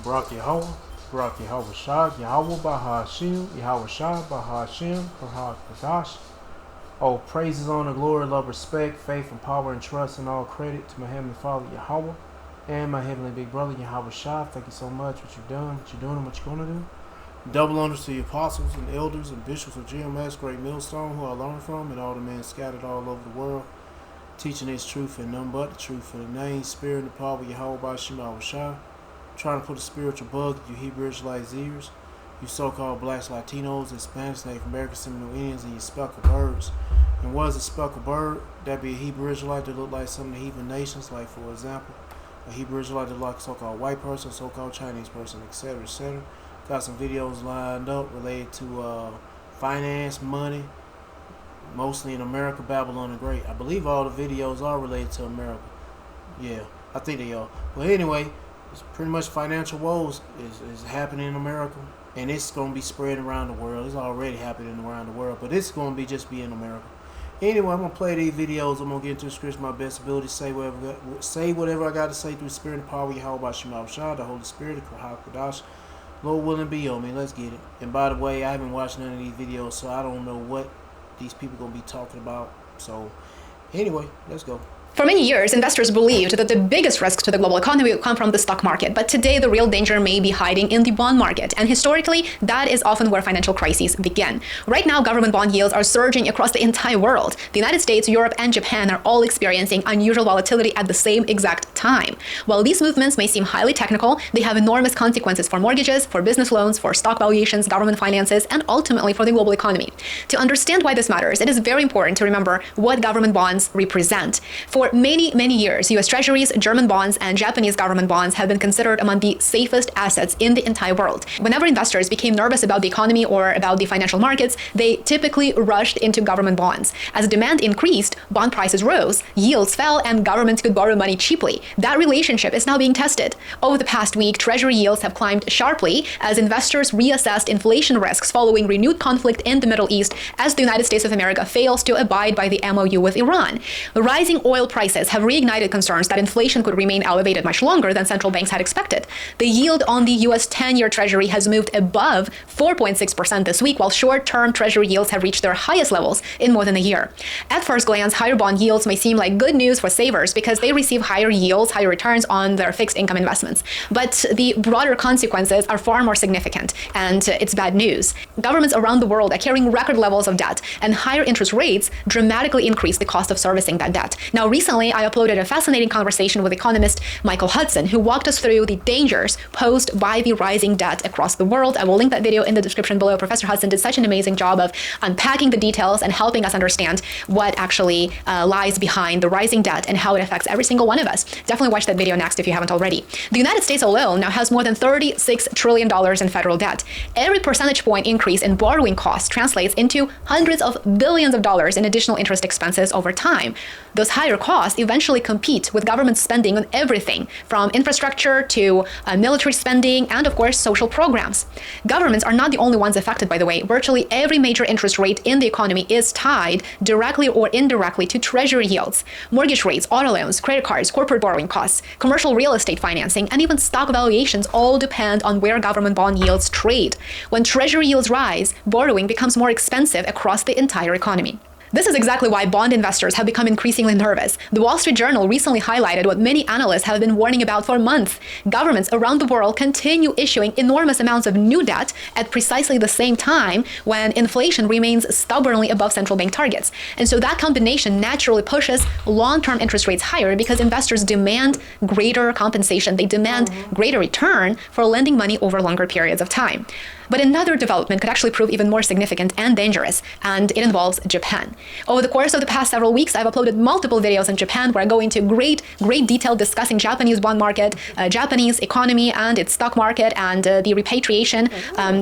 Barak Yahweh, Barak Yahweh Shah, Yahweh Bahashim, Yahweh Shah, Bahashim, Kadash. Oh, praises, honor, glory, love, respect, faith, and power, and trust, and all credit to my Heavenly Father, Yahweh, and my Heavenly Big Brother, Yahweh Shah. Thank you so much what you've done, what you're doing, and what you're going to do. Double honors to the apostles and elders and bishops of GMS, Great Millstone, who I learned from, and all the men scattered all over the world, teaching this truth and none but the truth for the name, spirit, and the power of Yahweh Bashim Yahweh Shah. Trying to put a spiritual bug in you Hebrew Israelites' ears, you so-called blacks, Latinos, Hispanics, Native Americans, Seminole Indians, and you speckled birds. And what is a speckled bird? That'd be a Hebrew Israelite that look like some of the heathen nations, like for example, a Hebrew Israelite that look like a so-called white person, so-called Chinese person, etc., etc. Got some videos lined up related to finance, money, mostly in America, Babylon the Great. I believe all the videos are related to America. Yeah, I think they are. But anyway, it's pretty much financial woes is happening in America, and it's going to be spread around the world. It's already happening around the world, but it's going to be in America. Anyway, I'm going to play these videos. I'm going to get into the scripture my best ability, say whatever I got to say through the spirit and power of Yahweh Bashim Shah, the Holy Spirit, the Kadash. Lord willing, be on me. Let's get it. And by the way, I haven't watched none of these videos, so I don't know what these people going to be talking about. So anyway, let's go. For many years, investors believed that the biggest risks to the global economy would come from the stock market, but today the real danger may be hiding in the bond market, and historically, that is often where financial crises begin. Right now, government bond yields are surging across the entire world. The United States, Europe, and Japan are all experiencing unusual volatility at the same exact time. While these movements may seem highly technical, they have enormous consequences for mortgages, for business loans, for stock valuations, government finances, and ultimately for the global economy. To understand why this matters, it is very important to remember what government bonds represent. For many years, U.S. Treasuries, German bonds, and Japanese government bonds have been considered among the safest assets in the entire world. Whenever investors became nervous about the economy or about the financial markets, they typically rushed into government bonds. As demand increased, bond prices rose, yields fell, and governments could borrow money cheaply. That relationship is now being tested. Over the past week, Treasury yields have climbed sharply as investors reassessed inflation risks following renewed conflict in the Middle East as the United States of America fails to abide by the MOU with Iran. Rising oil prices have reignited concerns that inflation could remain elevated much longer than central banks had expected. The yield on the U.S. 10-year Treasury has moved above 4.6% this week, while short-term Treasury yields have reached their highest levels in more than a year. At first glance, higher bond yields may seem like good news for savers because they receive higher yields, higher returns on their fixed income investments. But the broader consequences are far more significant, and it's bad news. Governments around the world are carrying record levels of debt, and higher interest rates dramatically increase the cost of servicing that debt. Now, recently, I uploaded a fascinating conversation with economist Michael Hudson, who walked us through the dangers posed by the rising debt across the world. I will link that video in the description below. Professor Hudson did such an amazing job of unpacking the details and helping us understand what actually lies behind the rising debt and how it affects every single one of us. Definitely watch that video next if you haven't already. The United States alone now has more than $36 trillion in federal debt. Every percentage point increase in borrowing costs translates into hundreds of billions of dollars in additional interest expenses over time. Those higher costs eventually compete with government spending on everything from infrastructure to military spending and, of course, social programs. Governments are not the only ones affected, by the way. Virtually every major interest rate in the economy is tied directly or indirectly to treasury yields. Mortgage rates, auto loans, credit cards, corporate borrowing costs, commercial real estate financing, and even stock valuations all depend on where government bond yields trade. When treasury yields rise, borrowing becomes more expensive across the entire economy. This is exactly why bond investors have become increasingly nervous. The Wall Street Journal recently highlighted what many analysts have been warning about for months. Governments around the world continue issuing enormous amounts of new debt at precisely the same time when inflation remains stubbornly above central bank targets. And so that combination naturally pushes long-term interest rates higher because investors demand greater compensation. They demand greater return for lending money over longer periods of time. But another development could actually prove even more significant and dangerous, and it involves Japan. Over the course of the past several weeks, I've uploaded multiple videos on Japan where I go into great detail discussing Japanese bond market, Japanese economy and its stock market, and the repatriation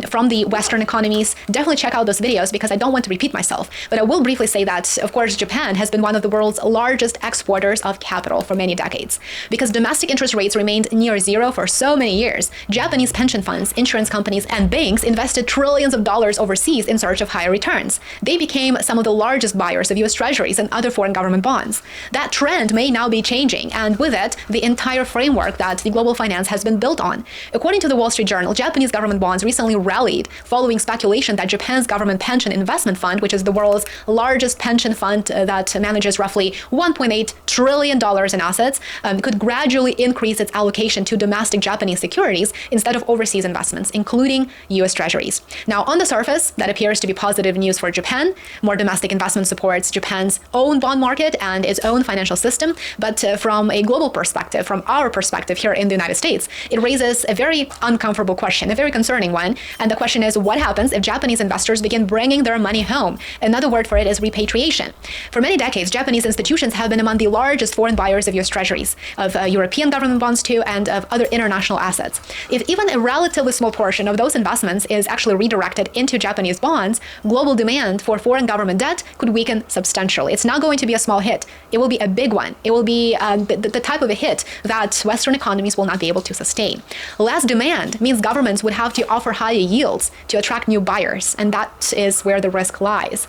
from the Western economies. Definitely check out those videos because I don't want to repeat myself. But I will briefly say that, of course, Japan has been one of the world's largest exporters of capital for many decades. Because domestic interest rates remained near zero for so many years, Japanese pension funds, insurance companies, and banks banks invested trillions of dollars overseas in search of higher returns. They became some of the largest buyers of US treasuries and other foreign government bonds. That trend may now be changing, and with it, the entire framework that the global finance has been built on. According to the Wall Street Journal, Japanese government bonds recently rallied following speculation that Japan's government pension investment fund, which is the world's largest pension fund that manages roughly $1.8 trillion in assets, could gradually increase its allocation to domestic Japanese securities instead of overseas investments, including US treasuries. Now, on the surface, that appears to be positive news for Japan. More domestic investment supports Japan's own bond market and its own financial system. But from a global perspective, from our perspective here in the United States, it raises a very uncomfortable question, a very concerning one. And the question is, what happens if Japanese investors begin bringing their money home? Another word for it is repatriation. For many decades, Japanese institutions have been among the largest foreign buyers of US treasuries, of European government bonds too, and of other international assets. If even a relatively small portion of those investments is actually redirected into Japanese bonds, global demand for foreign government debt could weaken substantially. It's not going to be a small hit. It will be a big one. It will be the type of a hit that Western economies will not be able to sustain. Less demand means governments would have to offer higher yields to attract new buyers, and that is where the risk lies.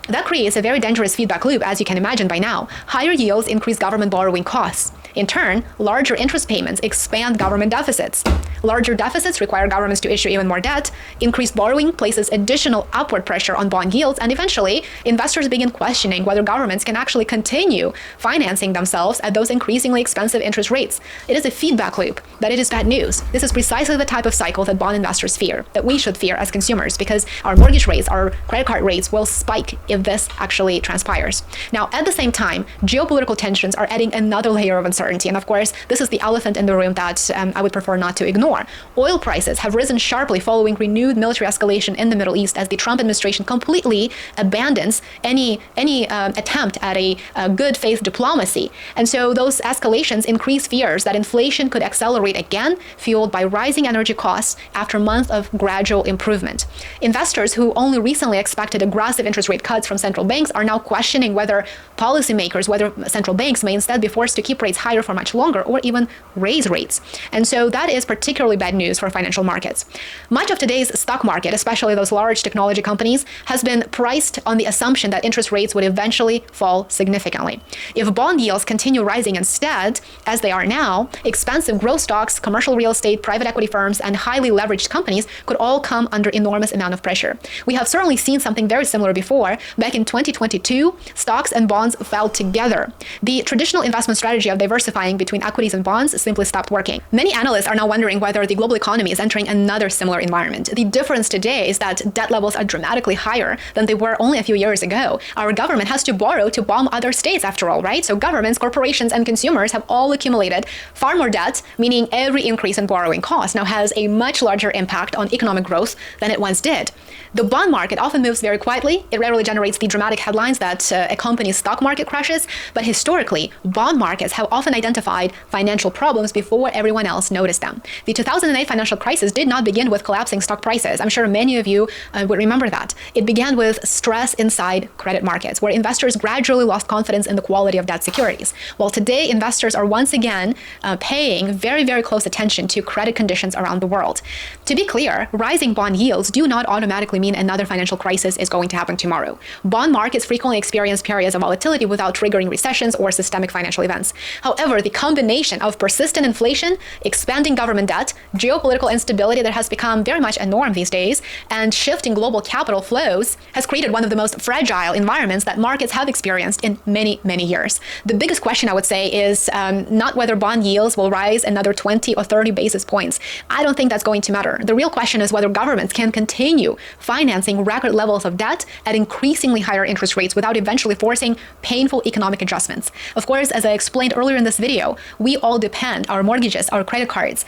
That creates a very dangerous feedback loop, as you can imagine by now. Higher yields increase government borrowing costs. In turn, larger interest payments expand government deficits. Larger deficits require governments to issue even more debt. Increased borrowing places additional upward pressure on bond yields, and eventually, investors begin questioning whether governments can actually continue financing themselves at those increasingly expensive interest rates. It is a feedback loop, that it is bad news. This is precisely the type of cycle that bond investors fear, that we should fear as consumers, because our mortgage rates, our credit card rates will spike if this actually transpires. Now, at the same time, geopolitical tensions are adding another layer of uncertainty. And of course, this is the elephant in the room that I would prefer not to ignore. Oil prices have risen sharply following renewed military escalation in the Middle East as the Trump administration completely abandons any attempt at a good faith diplomacy. And so those escalations increase fears that inflation could accelerate again, fueled by rising energy costs after months of gradual improvement. Investors who only recently expected aggressive interest rate cuts from central banks are now questioning whether policymakers, whether central banks may instead be forced to keep rates higher for much longer or even raise rates. And so that is particularly bad news for financial markets. Much of today's stock market, especially those large technology companies, has been priced on the assumption that interest rates would eventually fall significantly. If bond yields continue rising instead, as they are now, expensive growth stocks, commercial real estate, private equity firms, and highly leveraged companies could all come under enormous amount of pressure. We have certainly seen something very similar before. Back in 2022, stocks and bonds fell together. The traditional investment strategy of diversifying between equities and bonds simply stopped working. Many analysts are now wondering whether the global economy is entering another similar environment. The difference today is that debt levels are dramatically higher than they were only a few years ago. Our government has to borrow to bomb other states after all, right? So governments, corporations, and consumers have all accumulated far more debt, meaning every increase in borrowing costs now has a much larger impact on economic growth than it once did. The bond market often moves very quietly. It rarely generates the dramatic headlines that accompany stock market crashes, but historically, bond markets have often identified financial problems before everyone else noticed them. The 2008 financial crisis did not begin with collapsing stock prices. I'm sure many of you would remember that. It began with stress inside credit markets, where investors gradually lost confidence in the quality of debt securities. While today, investors are once again paying very, very close attention to credit conditions around the world. To be clear, rising bond yields do not automatically mean another financial crisis is going to happen tomorrow. Bond markets frequently experience periods of volatility without triggering recessions or systemic financial events. However, the combination of persistent inflation, expanding government debt, geopolitical instability that has become very much a norm these days, and shifting global capital flows has created one of the most fragile environments that markets have experienced in many, many years. The biggest question, I would say, is not whether bond yields will rise another 20 or 30 basis points. I don't think that's going to matter. The real question is whether governments can continue financing record levels of debt at increasingly higher interest rates without eventually forcing painful economic adjustments. Of course, as I explained earlier in this video, we all depend, our mortgages, our credit cards,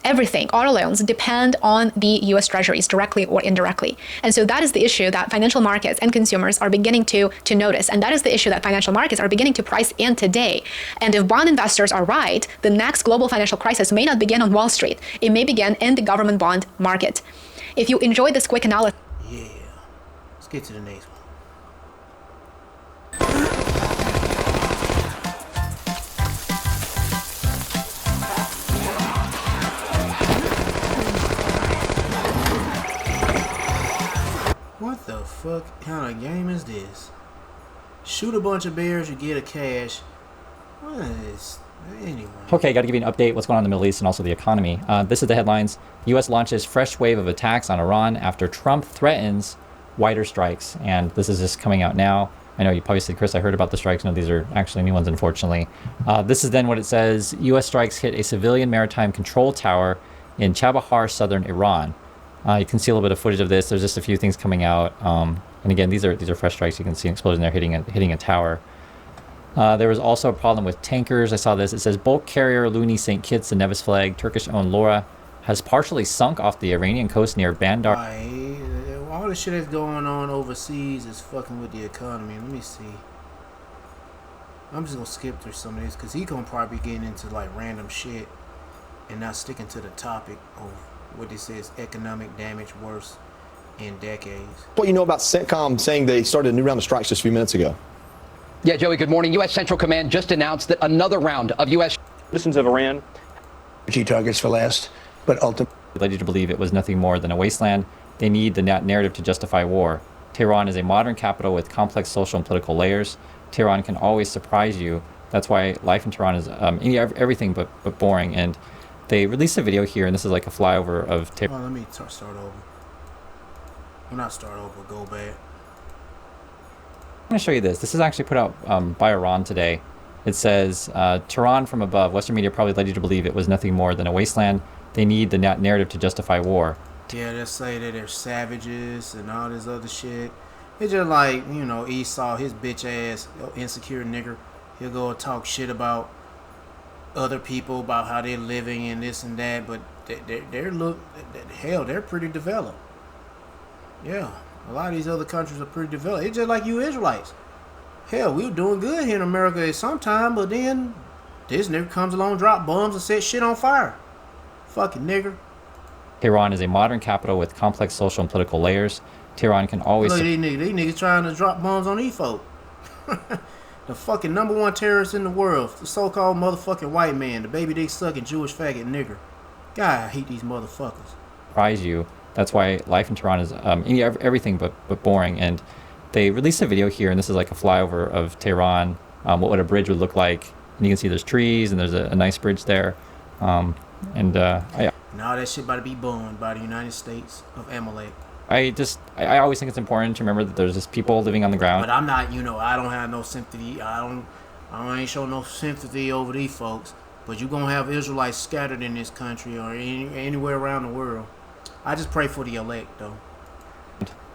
everything, auto loans depend on the US treasuries directly or indirectly. And so that is the issue that financial markets and consumers are beginning to notice. And that is the issue that financial markets are beginning to price in today. And if bond investors are right, the next global financial crisis may not begin on Wall Street. It may begin in the government bond market. If you enjoyed this quick analysis, Yeah. Let's get to the next one. What the fuck kind of game is this? Shoot a bunch of bears, you get a cash. What is... Anyway. Okay, got to give you an update what's going on in the Middle East and also the economy. This is the headlines. U.S. launches fresh wave of attacks on Iran after Trump threatens wider strikes. And this is just coming out now. I know you probably said, Chris, I heard about the strikes. No, these are actually new ones, unfortunately. This is then what it says. U.S. strikes hit a civilian maritime control tower in Chabahar, southern Iran. You can see a little bit of footage of this. There's just a few things coming out. And again, these are fresh strikes. You can see an explosion there hitting a tower. There was also a problem with tankers. I saw this. It says bulk carrier Luni St. Kitts, the Nevis flag, Turkish-owned Laura, has partially sunk off the Iranian coast near Bandar. All the shit that's going on overseas is fucking with the economy. Let me see. I'm just gonna skip through some of this because he gonna probably be getting into like random shit and not sticking to the topic of what this says: economic damage worse in decades. What you know about CENTCOM saying they started a new round of strikes just a few minutes ago? Yeah, Joey, good morning. U.S. Central Command just announced that another round of U.S. citizens of Iran. Targets for last, but ultimately led you to believe it was nothing more than a wasteland. They need the narrative to justify war. Tehran is a modern capital with complex social and political layers. Tehran can always surprise you. That's why life in Tehran is everything but boring. And they released a video here, and this is like a flyover of Tehran. Oh, let me start over. Well, not start over, go back. I'm going to show you this. This is actually put out by Iran today. It says, Tehran from above. Western media probably led you to believe it was nothing more than a wasteland. They need the narrative to justify war. Yeah, they say that they're savages and all this other shit. It's just like, you know, Esau, his bitch ass, insecure nigger. He'll go and talk shit about other people, about how they're living and this and that. But they're pretty developed. Yeah. A lot of these other countries are pretty developed. It's just like you Israelites. Hell, we were doing good here in America at some time, but then this nigga comes along, drop bombs, and set shit on fire. Fucking nigger. Tehran is a modern capital with complex social and political layers. Tehran can always... Look at these niggas trying to drop bombs on these folk. The fucking #1 terrorist in the world. The so-called motherfucking white man. The baby dick sucking Jewish faggot nigger. God, I hate these motherfuckers. Surprise you. That's why life in Tehran is everything but boring. And they released a video here, and this is like a flyover of Tehran, what a bridge would look like. And you can see there's trees, and there's a nice bridge there. Now that shit about to be burned by the United States of Amalek. I always think it's important to remember that there's just people living on the ground. But I'm not, I don't have no sympathy. I ain't show no sympathy over these folks. But you gonna have Israelites scattered in this country or anywhere around the world. I just pray for the elect, though.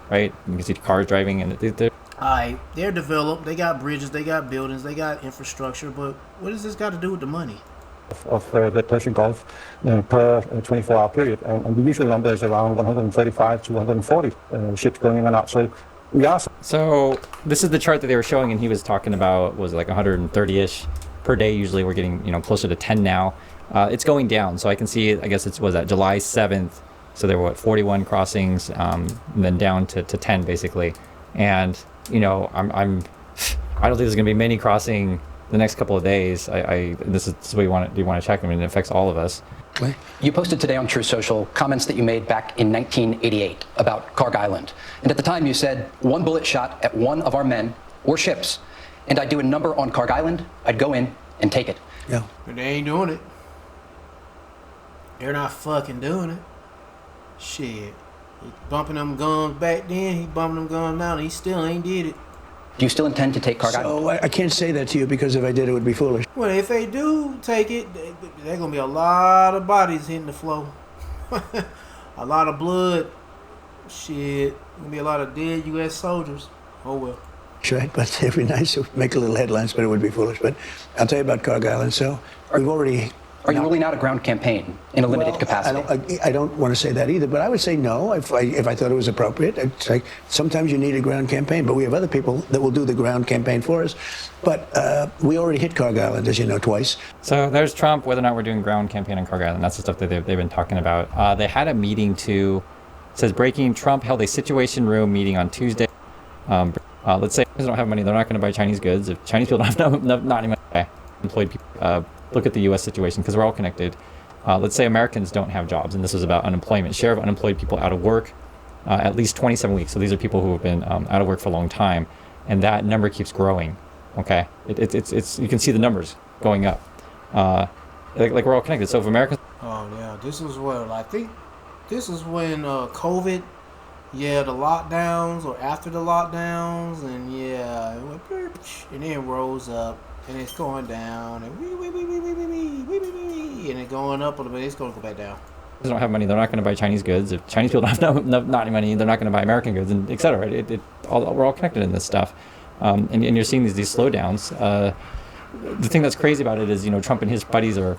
Right? You can see cars driving, and they're developed. They got bridges, they got buildings, they got infrastructure. But what does this got to do with the money? Of the Persian Gulf per 24-hour period. And the usual number is around 135 to 140 ships going in and out. So we are... So this is the chart that they were showing, and he was talking about was like 130-ish per day. Usually we're getting closer to 10 now. It's going down. So I can see, I guess it was at July 7th. So there were 41 crossings, and then down to 10 basically. And I don't think there's gonna be many crossing the next couple of days. This is what you want to check. I mean, it affects all of us. You posted today on True Social comments that you made back in 1988 about Karg Island. And at the time you said, one bullet shot at one of our men or ships, and I'd do a number on Karg Island, I'd go in and take it. Yeah. But they ain't doing it. They're not fucking doing it. Shit. He bumping them guns back then, he bumping them guns now, and he still ain't did it. Do you still intend to take Karg Island? So I can't say that to you because if I did, it would be foolish. Well, if they do take it, there's going to be a lot of bodies hitting the floor. A lot of blood. Shit. Going to be a lot of dead U.S. soldiers. Oh, well. Right, but it'd be nice to make a little headlines, but it would be foolish. But I'll tell you about Karg Island. So we've already... Are you ruling out a ground campaign in a limited capacity? I don't want to say that either, but I would say no if I thought it was appropriate. I'd say sometimes you need a ground campaign, but we have other people that will do the ground campaign for us. But we already hit Karg Island, as you know, twice. So there's Trump, whether or not we're doing ground campaign on Karg Island. That's the stuff that they've been talking about. They had a meeting too. It says breaking, Trump held a situation room meeting on Tuesday. Let's say they don't have money, they're not going to buy Chinese goods. If Chinese people don't have not any money to buy employed people, look at the U.S. situation because we're all connected. Let's say Americans don't have jobs, and this was about unemployment. Share of unemployed people out of work at least 27 weeks. So these are people who have been out of work for a long time, and that number keeps growing. Okay, it's you can see the numbers going up. Like we're all connected. So if America, Oh yeah, this was what I think. This is when COVID, yeah, the lockdowns or after the lockdowns, and yeah, it went and then it rose up and it's going down and and it's going up a little bit. It's going to go back down. they don't have money, they're not going to buy Chinese goods. If Chinese people don't have not any money, they're not going to buy American goods, and et cetera. We're all connected in this stuff, and you're seeing these slowdowns. The thing that's crazy about it is, Trump and his buddies are,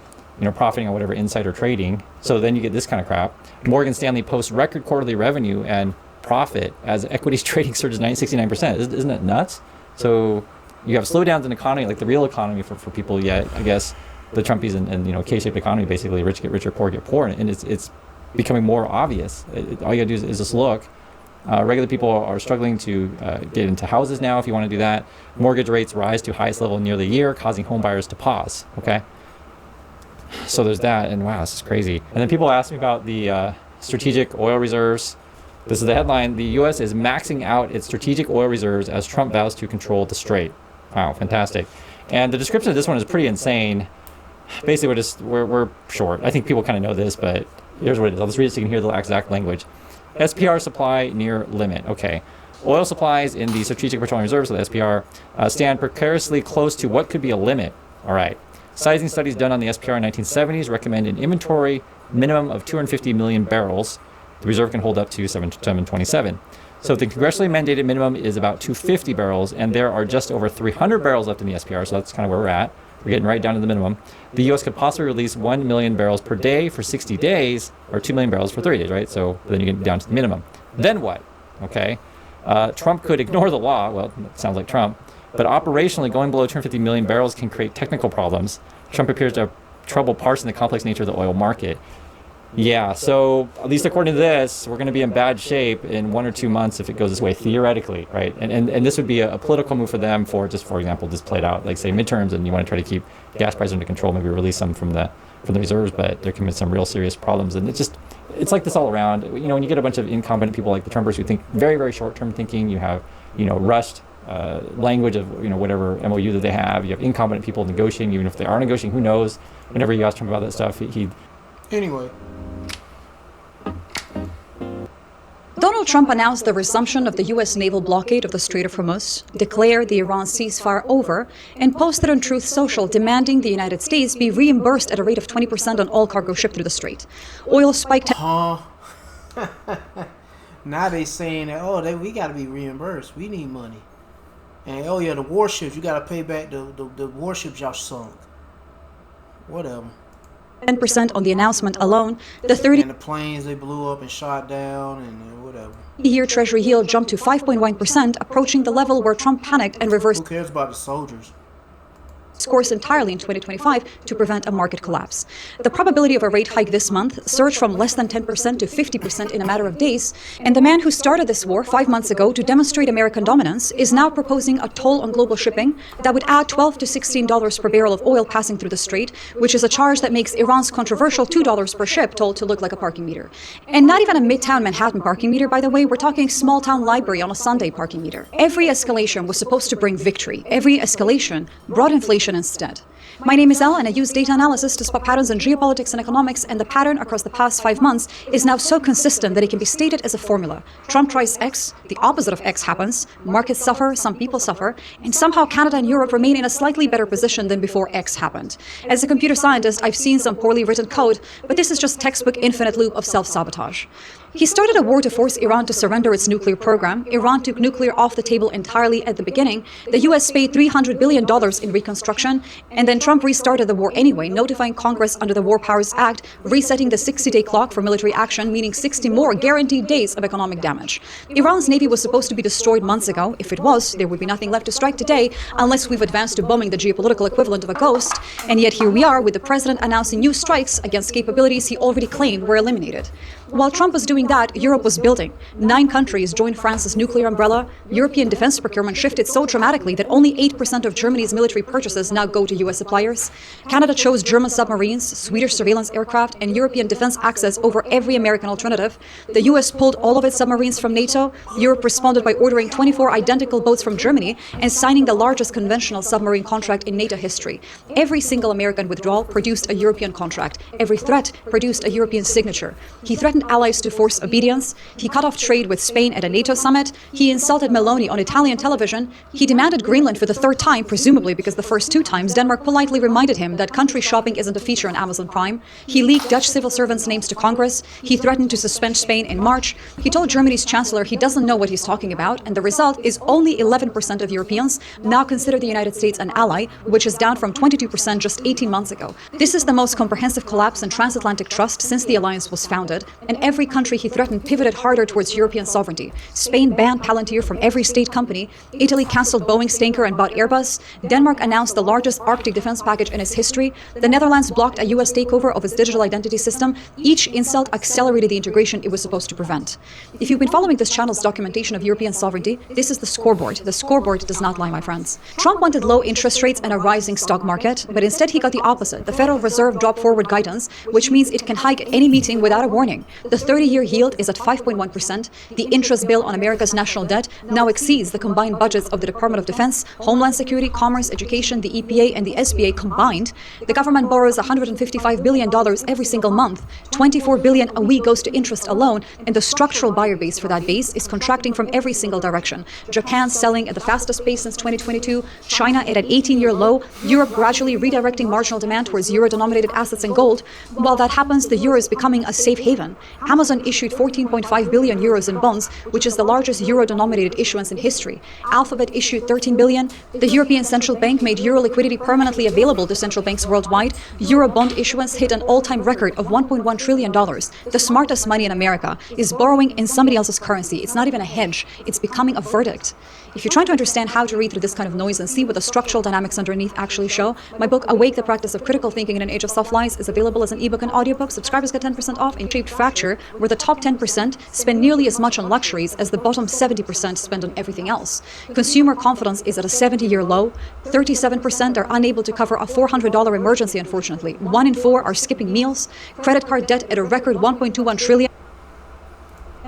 profiting on whatever insider trading. So then you get this kind of crap. Morgan Stanley posts record quarterly revenue and profit as equities trading surges 69%. Isn't it nuts? So you have slowdowns in economy, like the real economy for people, yet I guess the Trumpies and K-shaped economy, basically rich get richer, poor get poor, and it's becoming more obvious. All you gotta do is just look. Regular people are struggling to get into houses now, if you want to do that. Mortgage rates rise to highest level in nearly a year, causing home buyers to pause. Okay, so there's that, and wow, this is crazy. And then people ask me about the strategic oil reserves. This is the headline: the U.S. is maxing out its strategic oil reserves as Trump vows to control the strait. Wow, fantastic. And the description of this one is pretty insane. Basically, we're short. I think people kind of know this, but here's what it is. I'll just read it so you can hear the exact language. SPR supply near limit. Okay. Oil supplies in the Strategic Petroleum Reserves, so the SPR, stand precariously close to what could be a limit. All right. Sizing studies done on the SPR in 1970s recommend an inventory minimum of 250 million barrels. The reserve can hold up to 727. So the congressionally mandated minimum is about 250 barrels, and there are just over 300 barrels left in the SPR, so that's kind of where we're at. We're getting right down to the minimum. The U.S. could possibly release 1 million barrels per day for 60 days, or 2 million barrels for 30 days, right? So then you get down to the minimum. Then what? Okay. Trump could ignore the law. Well, it sounds like Trump. But operationally, going below 250 million barrels can create technical problems. Trump appears to have trouble parsing the complex nature of the oil market. Yeah, so at least according to this, we're going to be in bad shape in 1 or 2 months if it goes this way, theoretically, right? And this would be a political move for them for example, just played out, like say midterms, and you want to try to keep gas prices under control, maybe release some from the reserves, but there can be some real serious problems. And it's like this all around. When you get a bunch of incompetent people like the Trumpers who think very, very short-term thinking, you have, rushed language of, whatever MOU that they have. You have incompetent people negotiating, even if they are negotiating, who knows? Whenever you ask Trump about that stuff, Anyway. Donald Trump announced the resumption of the U.S. naval blockade of the Strait of Hormuz, declared the Iran ceasefire over, and posted on Truth Social demanding the United States be reimbursed at a rate of 20% on all cargo shipped through the strait. Oil spiked. Now they saying that, we got to be reimbursed. We need money. And the warships, you got to pay back the warships y'all sunk. Whatever. 10% on the announcement alone. The And the planes they blew up and shot down and whatever. 30-year Treasury yield jumped to 5.1%, approaching the level where Trump panicked and reversed Who cares about the soldiers? course entirely in 2025 to prevent a market collapse. The probability of a rate hike this month surged from less than 10% to 50% in a matter of days, and the man who started this war 5 months ago to demonstrate American dominance is now proposing a toll on global shipping that would add $12 to $16 per barrel of oil passing through the strait, which is a charge that makes Iran's controversial $2 per ship toll to look like a parking meter. And not even a midtown Manhattan parking meter, by the way, we're talking small town library on a Sunday parking meter. Every escalation was supposed to bring victory. Every escalation brought inflation instead. My name is Elle, and I use data analysis to spot patterns in geopolitics and economics, and the pattern across the past 5 months is now so consistent that it can be stated as a formula. Trump tries X, the opposite of X happens, markets suffer, some people suffer, and somehow Canada and Europe remain in a slightly better position than before X happened. As a computer scientist, I've seen some poorly written code, but this is just textbook infinite loop of self-sabotage. He started a war to force Iran to surrender its nuclear program. Iran took nuclear off the table entirely at the beginning. The US paid $300 billion in reconstruction, and then Trump restarted the war anyway, notifying Congress under the War Powers Act, resetting the 60-day clock for military action, meaning 60 more guaranteed days of economic damage. Iran's navy was supposed to be destroyed months ago. If it was, there would be nothing left to strike today, unless we've advanced to bombing the geopolitical equivalent of a ghost. And yet here we are, with the president announcing new strikes against capabilities he already claimed were eliminated. While Trump was doing that, Europe was building. 9 countries joined France's nuclear umbrella. European defense procurement shifted so dramatically that only 8% of Germany's military purchases now go to US suppliers. Canada chose German submarines, Swedish surveillance aircraft, and European defense access over every American alternative. The US pulled all of its submarines from NATO. Europe responded by ordering 24 identical boats from Germany and signing the largest conventional submarine contract in NATO history. Every single American withdrawal produced a European contract. Every threat produced a European signature. He threatened allies to force obedience. He cut off trade with Spain at a NATO summit. He insulted Meloni on Italian television. He demanded Greenland for the 3rd time, presumably because the first 2 times Denmark politely reminded him that country shopping isn't a feature on Amazon Prime. He leaked Dutch civil servants' names to Congress. He threatened to suspend Spain in March. He told Germany's chancellor he doesn't know what he's talking about, and the result is only 11% of Europeans now consider the United States an ally, which is down from 22% just 18 months ago. This is the most comprehensive collapse in transatlantic trust since the alliance was founded, and every country he threatened pivoted harder towards European sovereignty. Spain banned Palantir from every state company. Italy cancelled Boeing's tanker and bought Airbus. Denmark announced the largest Arctic defense package in its history. The Netherlands blocked a US takeover of its digital identity system. Each insult accelerated the integration it was supposed to prevent. If you've been following this channel's documentation of European sovereignty, this is the scoreboard. The scoreboard does not lie, my friends. Trump wanted low interest rates and a rising stock market, but instead he got the opposite. The Federal Reserve dropped forward guidance, which means it can hike at any meeting without a warning. The 30-year yield is at 5.1%. The interest bill on America's national debt now exceeds the combined budgets of the Department of Defense, Homeland Security, Commerce, Education, the EPA, and the SBA combined. The government borrows $155 billion every single month. $24 billion a week goes to interest alone, and the structural buyer base for that base is contracting from every single direction. Japan selling at the fastest pace since 2022, China at an 18-year low, Europe gradually redirecting marginal demand towards euro-denominated assets and gold. While that happens, the euro is becoming a safe haven. Amazon issued 14.5 billion euros in bonds, which is the largest euro-denominated issuance in history. Alphabet issued 13 billion. The European Central Bank made euro liquidity permanently available to central banks worldwide. Euro bond issuance hit an all-time record of $1.1 trillion. The smartest money in America is borrowing in somebody else's currency. It's not even a hedge. It's becoming a verdict. If you're trying to understand how to read through this kind of noise and see what the structural dynamics underneath actually show, my book, Awake the Practice of Critical Thinking in an Age of Self-Lies, is available as an ebook and audiobook. Subscribers get 10% off in Shaped Fracture, where the top 10% spend nearly as much on luxuries as the bottom 70% spend on everything else. Consumer confidence is at a 70-year low. 37% are unable to cover a $400 emergency, unfortunately. 1 in 4 are skipping meals. Credit card debt at a record $1.21 trillion.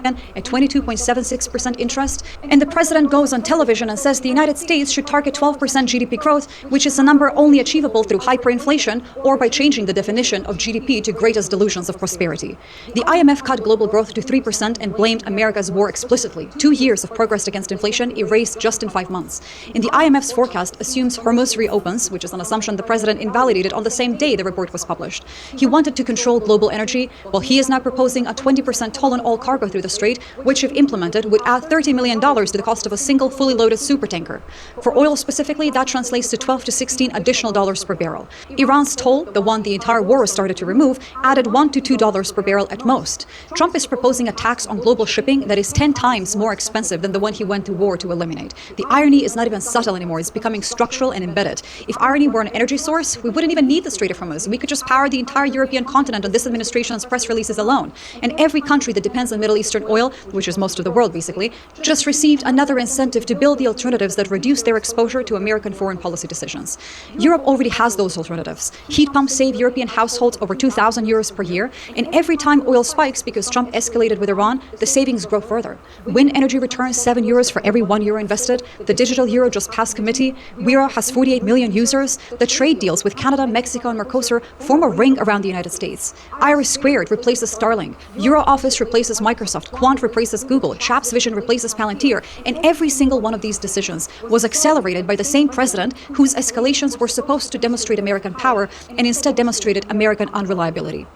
At 22.76% interest, and the president goes on television and says the United States should target 12% GDP growth, which is a number only achievable through hyperinflation or by changing the definition of GDP to greatest delusions of prosperity. The IMF cut global growth to 3% and blamed America's war explicitly. 2 years of progress against inflation erased just in 5 months. And the IMF's forecast assumes Hormuz reopens, which is an assumption the president invalidated on the same day the report was published. He wanted to control global energy, while he is now proposing a 20% toll on all cargo through the Strait, which if implemented would add $30 million to the cost of a single fully loaded supertanker. For oil specifically, that translates to 12 to 16 additional dollars per barrel. Iran's toll, the one the entire war started to remove, added $1 to $2 per barrel at most. Trump is proposing a tax on global shipping that is 10 times more expensive than the one he went to war to eliminate. The irony is not even subtle anymore, it's becoming structural and embedded. If irony were an energy source, we wouldn't even need the Strait of Hormuz. We could just power the entire European continent on this administration's press releases alone. And every country that depends on Middle Eastern oil, which is most of the world basically, just received another incentive to build the alternatives that reduce their exposure to American foreign policy decisions. Europe already has those alternatives. Heat pumps save European households over 2,000 euros per year, and every time oil spikes because Trump escalated with Iran, the savings grow further. Wind energy returns 7 euros for every 1 euro invested. The digital euro just passed committee. Euro has 48 million users. The trade deals with Canada, Mexico, and Mercosur form a ring around the United States. Iris Squared replaces Starlink. Euro Office replaces Microsoft. Quant replaces Google. Chaps Vision replaces Palantir. And every single one of these decisions was accelerated by the same president whose escalations were supposed to demonstrate American power and instead demonstrated American unreliability.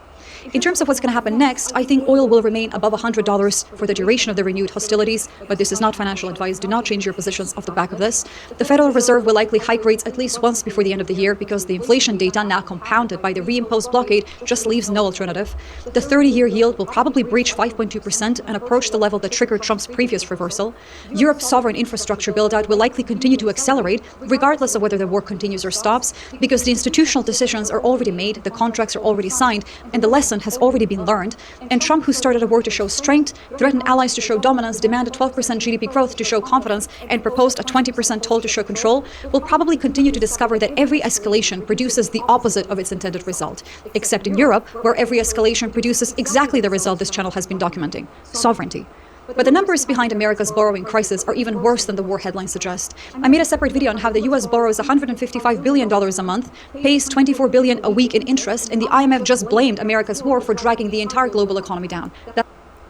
In terms of what's going to happen next, I think oil will remain above $100 for the duration of the renewed hostilities, but this is not financial advice. Do not change your positions off the back of this. The Federal Reserve will likely hike rates at least once before the end of the year because the inflation data, now compounded by the reimposed blockade, just leaves no alternative. The 30-year yield will probably breach 5.2% and approach the level that triggered Trump's previous reversal. Europe's sovereign infrastructure build-out will likely continue to accelerate, regardless of whether the war continues or stops, because the institutional decisions are already made, the contracts are already signed, and the lesson lesson has already been learned, and Trump, who started a war to show strength, threatened allies to show dominance, demanded 12% GDP growth to show confidence, and proposed a 20% toll to show control, will probably continue to discover that every escalation produces the opposite of its intended result, except in Europe, where every escalation produces exactly the result this channel has been documenting: sovereignty. But the numbers behind America's borrowing crisis are even worse than the war headlines suggest. I made a separate video on how the US borrows $155 billion a month, pays $24 billion a week in interest, and the IMF just blamed America's war for dragging the entire global economy down.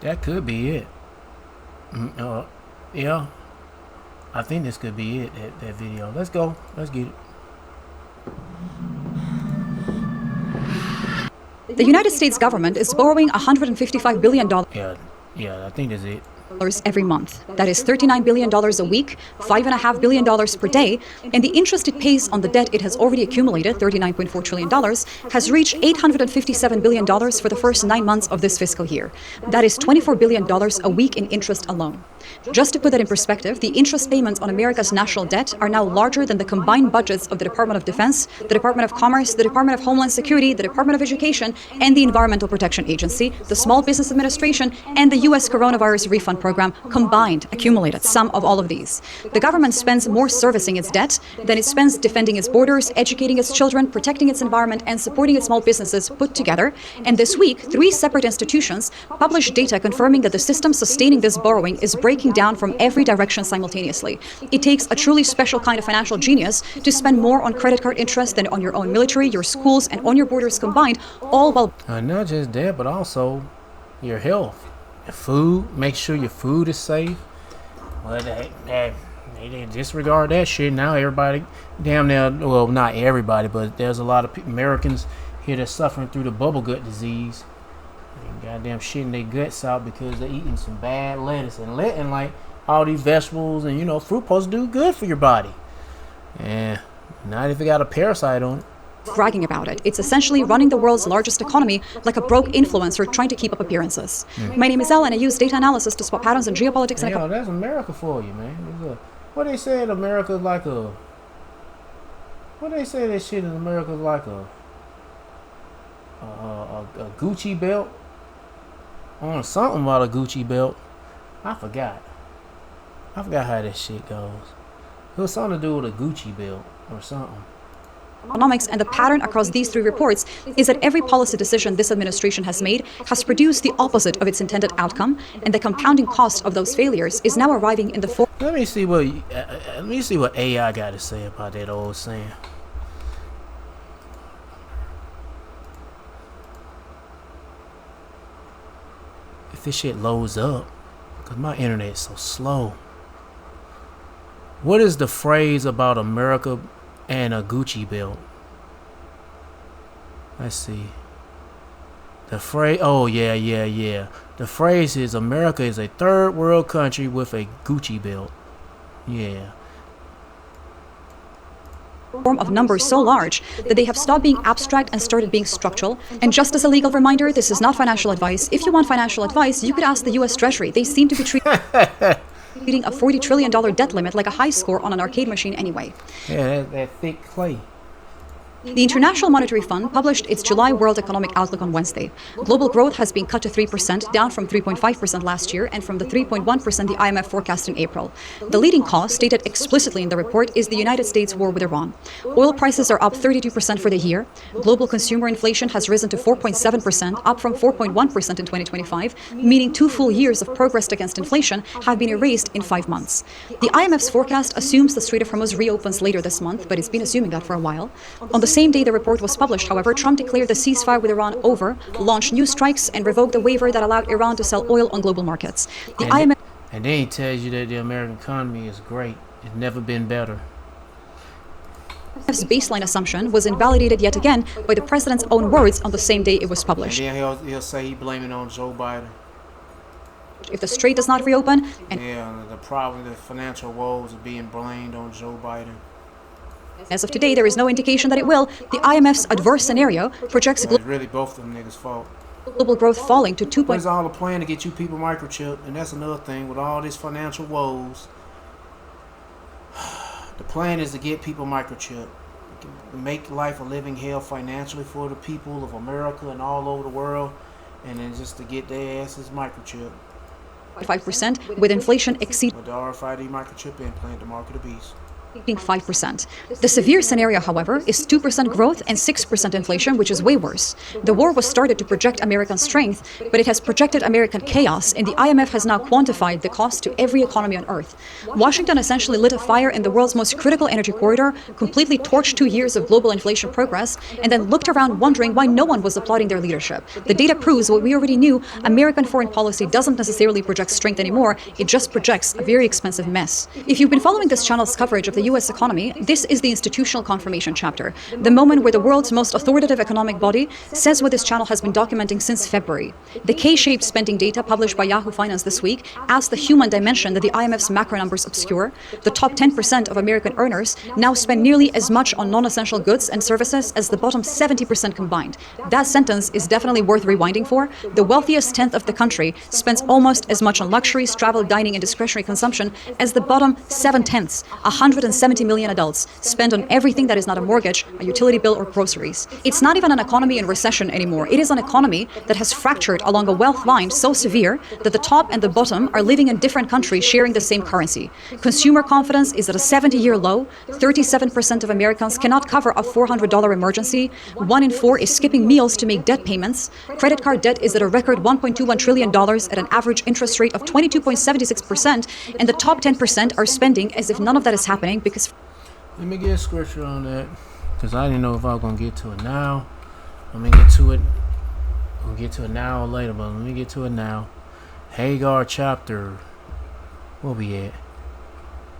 That could be it. Yeah. I think this could be it, that video. Let's go. Let's get it. The United States government is borrowing $155 billion. Yeah, I think that's it. Every month. That is $39 billion a week, $5.5 billion per day, and the interest it pays on the debt it has already accumulated, $39.4 trillion, has reached $857 billion for the first 9 months of this fiscal year. That is $24 billion a week in interest alone. Just to put that in perspective, the interest payments on America's national debt are now larger than the combined budgets of the Department of Defense, the Department of Commerce, the Department of Homeland Security, the Department of Education, and the Environmental Protection Agency, the Small Business Administration, and the U.S. Coronavirus Refund Program combined, accumulated, sum of all of these. The government spends more servicing its debt than it spends defending its borders, educating its children, protecting its environment, and supporting its small businesses put together. And this week, 3 separate institutions published data confirming that the system sustaining this borrowing is breaking down from every direction simultaneously. It takes a truly special kind of financial genius to spend more on credit card interest than on your own military, your schools, and on your borders combined, all while... Not just that, but also your health. Your food, make sure your food is safe. Well, they disregard that shit. Now everybody, damn near, well, not everybody, but there's a lot of Americans here that's suffering through the bubble gut disease. They goddamn shitting their guts out because they're eating some bad lettuce and like all these vegetables and, you know, fruit supposed to do good for your body. And not if it got a parasite on it. Bragging about it. It's essentially running the world's largest economy like a broke influencer trying to keep up appearances. My name is Elle, and I use data analysis to spot patterns in geopolitics and economy. That's America for you, man. What they said America's like a... What they say that shit in America's like a Gucci belt? On something about a Gucci belt. I forgot how that shit goes. It was something to do with a Gucci belt or something. Economics, and the pattern across these 3 reports is that every policy decision this administration has made has produced the opposite of its intended outcome, and the compounding cost of those failures is now arriving in the form. Let me see what AI got to say about that old saying. If this shit loads up, because my internet is so slow. What is the phrase about America and a Gucci belt? Let's see. The phrase, oh yeah. The phrase is America is a third world country with a Gucci belt. Yeah. Form of numbers so large that they have stopped being abstract and started being structural. And just as a legal reminder, this is not financial advice. If you want financial advice, you could ask the US Treasury. They seem to be treating a $40 trillion debt limit like a high score on an arcade machine anyway. Yeah, that thick clay. The International Monetary Fund published its July World Economic Outlook on Wednesday. Global growth has been cut to 3%, down from 3.5% last year and from the 3.1% the IMF forecast in April. The leading cause, stated explicitly in the report, is the United States war with Iran. Oil prices are up 32% for the year. Global consumer inflation has risen to 4.7%, up from 4.1% in 2025, meaning 2 full years of progress against inflation have been erased in 5 months. The IMF's forecast assumes the Strait of Hormuz reopens later this month, but it's been assuming that for a while. On the same day the report was published, however, Trump declared the ceasefire with Iran over, launched new strikes, and revoked the waiver that allowed Iran to sell oil on global markets. The IMF... And then he tells you that the American economy is great. It's never been better. IMF's baseline assumption was invalidated yet again by the president's own words on the same day it was published. And then he'll say he blaming on Joe Biden. If the strait does not reopen... the financial woes are being blamed on Joe Biden. As of today, there is no indication that it will. The IMF's adverse scenario projects it's really both of them niggas' fault. Global growth falling to 2. There's all a plan to get you people microchipped, and that's another thing with all this financial woes. The plan is to get people microchipped, make life a living hell financially for the people of America and all over the world, and then just to get their asses microchip. 5% with inflation exceeding With the RFID microchip implant, the mark of the beast. 5%. The severe scenario, however, is 2% growth and 6% inflation, which is way worse. The war was started to project American strength, but it has projected American chaos, and the IMF has now quantified the cost to every economy on Earth. Washington essentially lit a fire in the world's most critical energy corridor, completely torched 2 years of global inflation progress, and then looked around wondering why no one was applauding their leadership. The data proves what we already knew: American foreign policy doesn't necessarily project strength anymore, it just projects a very expensive mess. If you've been following this channel's coverage of the U.S. economy, this is the institutional confirmation chapter, the moment where the world's most authoritative economic body says what this channel has been documenting since February. The K-shaped spending data published by Yahoo Finance this week asks the human dimension that the IMF's macro numbers obscure. The top 10% of American earners now spend nearly as much on non-essential goods and services as the bottom 70% combined. That sentence is definitely worth rewinding for. The wealthiest tenth of the country spends almost as much on luxuries, travel, dining, and discretionary consumption as the bottom 7/10, 170 million adults, spend on everything that is not a mortgage, a utility bill, or groceries. It's not even an economy in recession anymore. It is an economy that has fractured along a wealth line so severe that the top and the bottom are living in different countries sharing the same currency. Consumer confidence is at a 70-year low. 37% of Americans cannot cover a $400 emergency. 1 in 4 is skipping meals to make debt payments. Credit card debt is at a record $1.21 trillion at an average interest rate of 22.76%, and the top 10% are spending as if none of that is happening because Let me get a scripture on that, because I didn't know if I was going to get to it now. Let me get to it. We'll get to it now or later, but let me get to it now. Hagar chapter, where we at?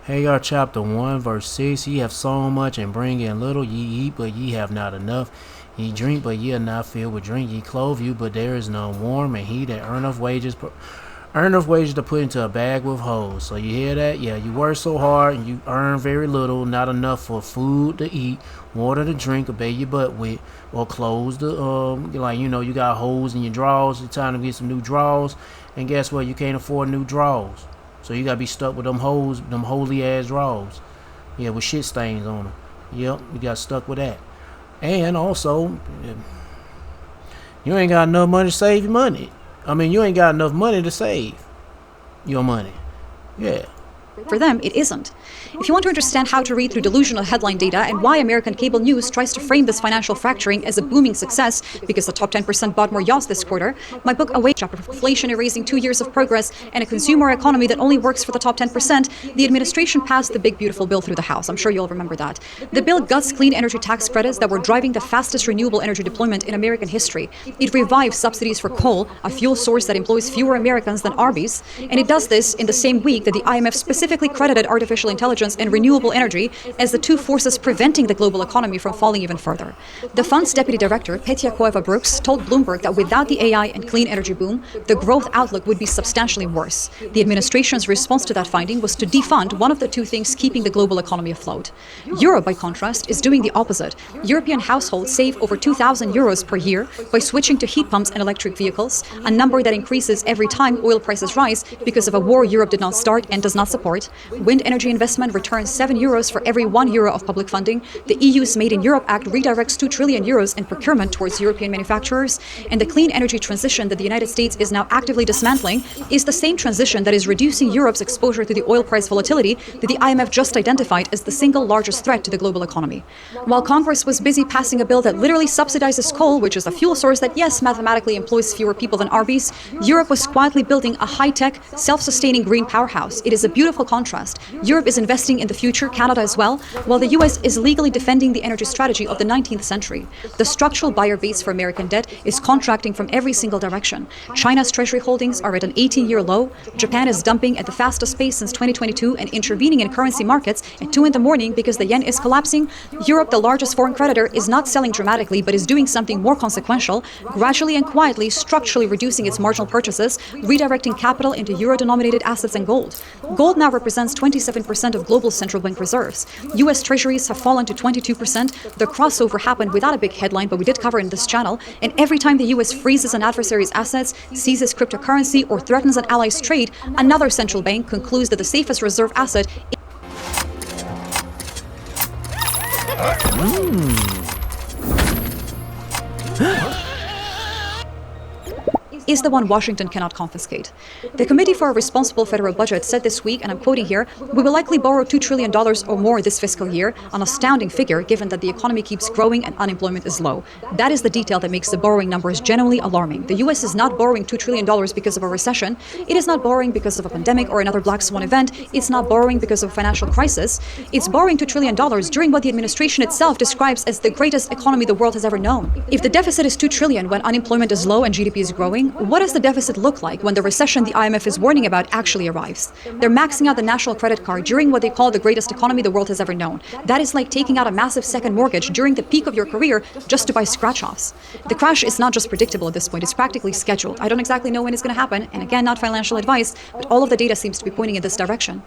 Hagar chapter 1 verse 6. Ye have sown much and bring in little. Ye eat, but ye have not enough. Ye drink, but ye are not filled with drink. Ye clothe you, but there is none warm. And he that earneth wages to put into a bag with holes. So you hear that? Yeah, you work so hard and you earn very little, not enough for food to eat, water to drink, or bathe your butt with, or clothes to, you got holes in your drawers, it's time to get some new drawers, and guess what? You can't afford new drawers. So you gotta be stuck with them holes, them holy ass drawers. Yeah, with shit stains on them. Yep, you got stuck with that. And also, you ain't got enough money to save your money. You ain't got enough money to save your money. Yeah. for them, it isn't. If you want to understand how to read through delusional headline data and why American cable news tries to frame this financial fracturing as a booming success because the top 10% bought more yachts this quarter, my book Awake, chapter Inflation Erasing 2 Years of Progress and a Consumer Economy That Only Works for the Top 10%, the administration passed the big beautiful bill through the House. I'm sure you'll remember that. The bill guts clean energy tax credits that were driving the fastest renewable energy deployment in American history. It revives subsidies for coal, a fuel source that employs fewer Americans than Arby's, and it does this in the same week that the IMF specifically credited artificial intelligence and renewable energy as the two forces preventing the global economy from falling even further. The fund's deputy director, Petya Koeva-Brooks, told Bloomberg that without the AI and clean energy boom, the growth outlook would be substantially worse. The administration's response to that finding was to defund one of the two things keeping the global economy afloat. Europe, by contrast, is doing the opposite. European households save over 2,000 euros per year by switching to heat pumps and electric vehicles, a number that increases every time oil prices rise because of a war Europe did not start and does not support. Wind energy investment returns 7 euros for every 1 euro of public funding. The EU's Made in Europe Act redirects 2 trillion euros in procurement towards European manufacturers. And the clean energy transition that the United States is now actively dismantling is the same transition that is reducing Europe's exposure to the oil price volatility that the IMF just identified as the single largest threat to the global economy. While Congress was busy passing a bill that literally subsidizes coal, which is a fuel source that, yes, mathematically employs fewer people than Arby's, Europe was quietly building a high-tech, self-sustaining green powerhouse. It is a beautiful contrast. Europe is investing in the future, Canada as well, while the US is legally defending the energy strategy of the 19th century. The structural buyer base for American debt is contracting from every single direction. China's treasury holdings are at an 18-year low. Japan is dumping at the fastest pace since 2022 and intervening in currency markets at 2 in the morning because the yen is collapsing. Europe, the largest foreign creditor, is not selling dramatically but is doing something more consequential, gradually and quietly structurally reducing its marginal purchases, redirecting capital into euro-denominated assets and gold. Gold now represents 27% of global central bank reserves. US treasuries have fallen to 22%. The crossover happened without a big headline, but we did cover it in this channel. And every time the US freezes an adversary's assets, seizes cryptocurrency, or threatens an ally's trade, another central bank concludes that the safest reserve asset is the one Washington cannot confiscate. The Committee for a Responsible Federal Budget said this week, and I'm quoting here, "We will likely borrow $2 trillion or more this fiscal year, an astounding figure given that the economy keeps growing and unemployment is low." That is the detail that makes the borrowing numbers genuinely alarming. The U.S. is not borrowing $2 trillion because of a recession. It is not borrowing because of a pandemic or another black swan event. It's not borrowing because of a financial crisis. It's borrowing $2 trillion during what the administration itself describes as the greatest economy the world has ever known. If the deficit is $2 trillion when unemployment is low and GDP is growing, what does the deficit look like when the recession the IMF is warning about actually arrives? They're maxing out the national credit card during what they call the greatest economy the world has ever known. That is like taking out a massive second mortgage during the peak of your career just to buy scratch-offs. The crash is not just predictable at this point, it's practically scheduled. I don't exactly know when it's going to happen, and again, not financial advice, but all of the data seems to be pointing in this direction.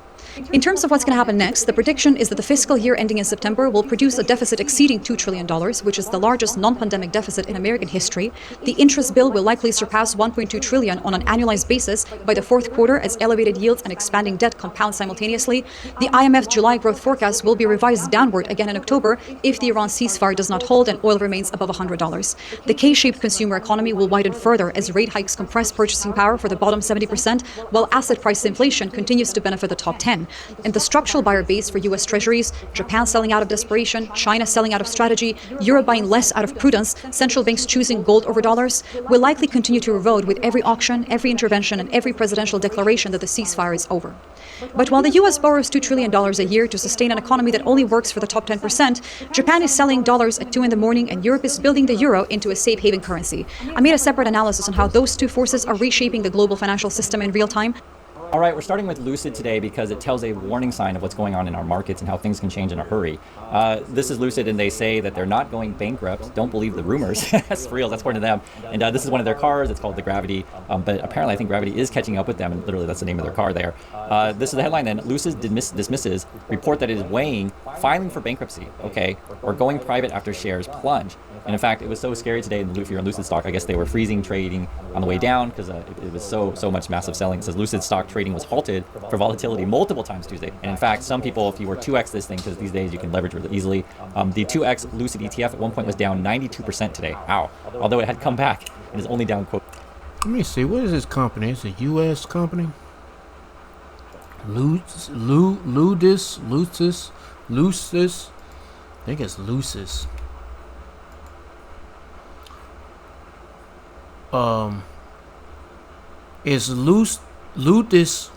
In terms of what's going to happen next, the prediction is that the fiscal year ending in September will produce a deficit exceeding $2 trillion, which is the largest non-pandemic deficit in American history. The interest bill will likely surpass $1.2 trillion on an annualized basis by the fourth quarter as elevated yields and expanding debt compound simultaneously. The IMF's July growth forecast will be revised downward again in October if the Iran ceasefire does not hold and oil remains above $100. The K-shaped consumer economy will widen further as rate hikes compress purchasing power for the bottom 70%, while asset price inflation continues to benefit the top 10. And the structural buyer base for U.S. Treasuries, Japan selling out of desperation, China selling out of strategy, Europe buying less out of prudence, central banks choosing gold over dollars, will likely continue to erode with every auction, every intervention, and every presidential declaration that the ceasefire is over. But while the U.S. borrows $2 trillion a year to sustain an economy that only works for the top 10%, Japan is selling dollars at 2 in the morning and Europe is building the euro into a safe haven currency. I made a separate analysis on how those two forces are reshaping the global financial system in real time. All right, we're starting with Lucid today because it tells a warning sign of what's going on in our markets and how things can change in a hurry. This is Lucid, and they say that they're not going bankrupt. Don't believe the rumors. That's real. That's according to them. And this is one of their cars. It's called the Gravity. But apparently, I think Gravity is catching up with them, and literally that's the name of their car there. This is the headline then. Lucid dismisses report that it is weighing filing for bankruptcy, okay, or going private after shares plunge. And in fact, it was so scary today if you're in Lucid stock, I guess they were freezing trading on the way down because it was so much massive selling. It says Lucid stock trading was halted for volatility multiple times Tuesday. And in fact, some people, if you were 2x this thing, because these days you can leverage really easily, the 2x Lucid ETF at one point was down 92% today. Ow. Although it had come back, it is only down, quote. Let me see. What is this company? It's a U.S. company. Lucis. I think it's Lucis. It's Lucis.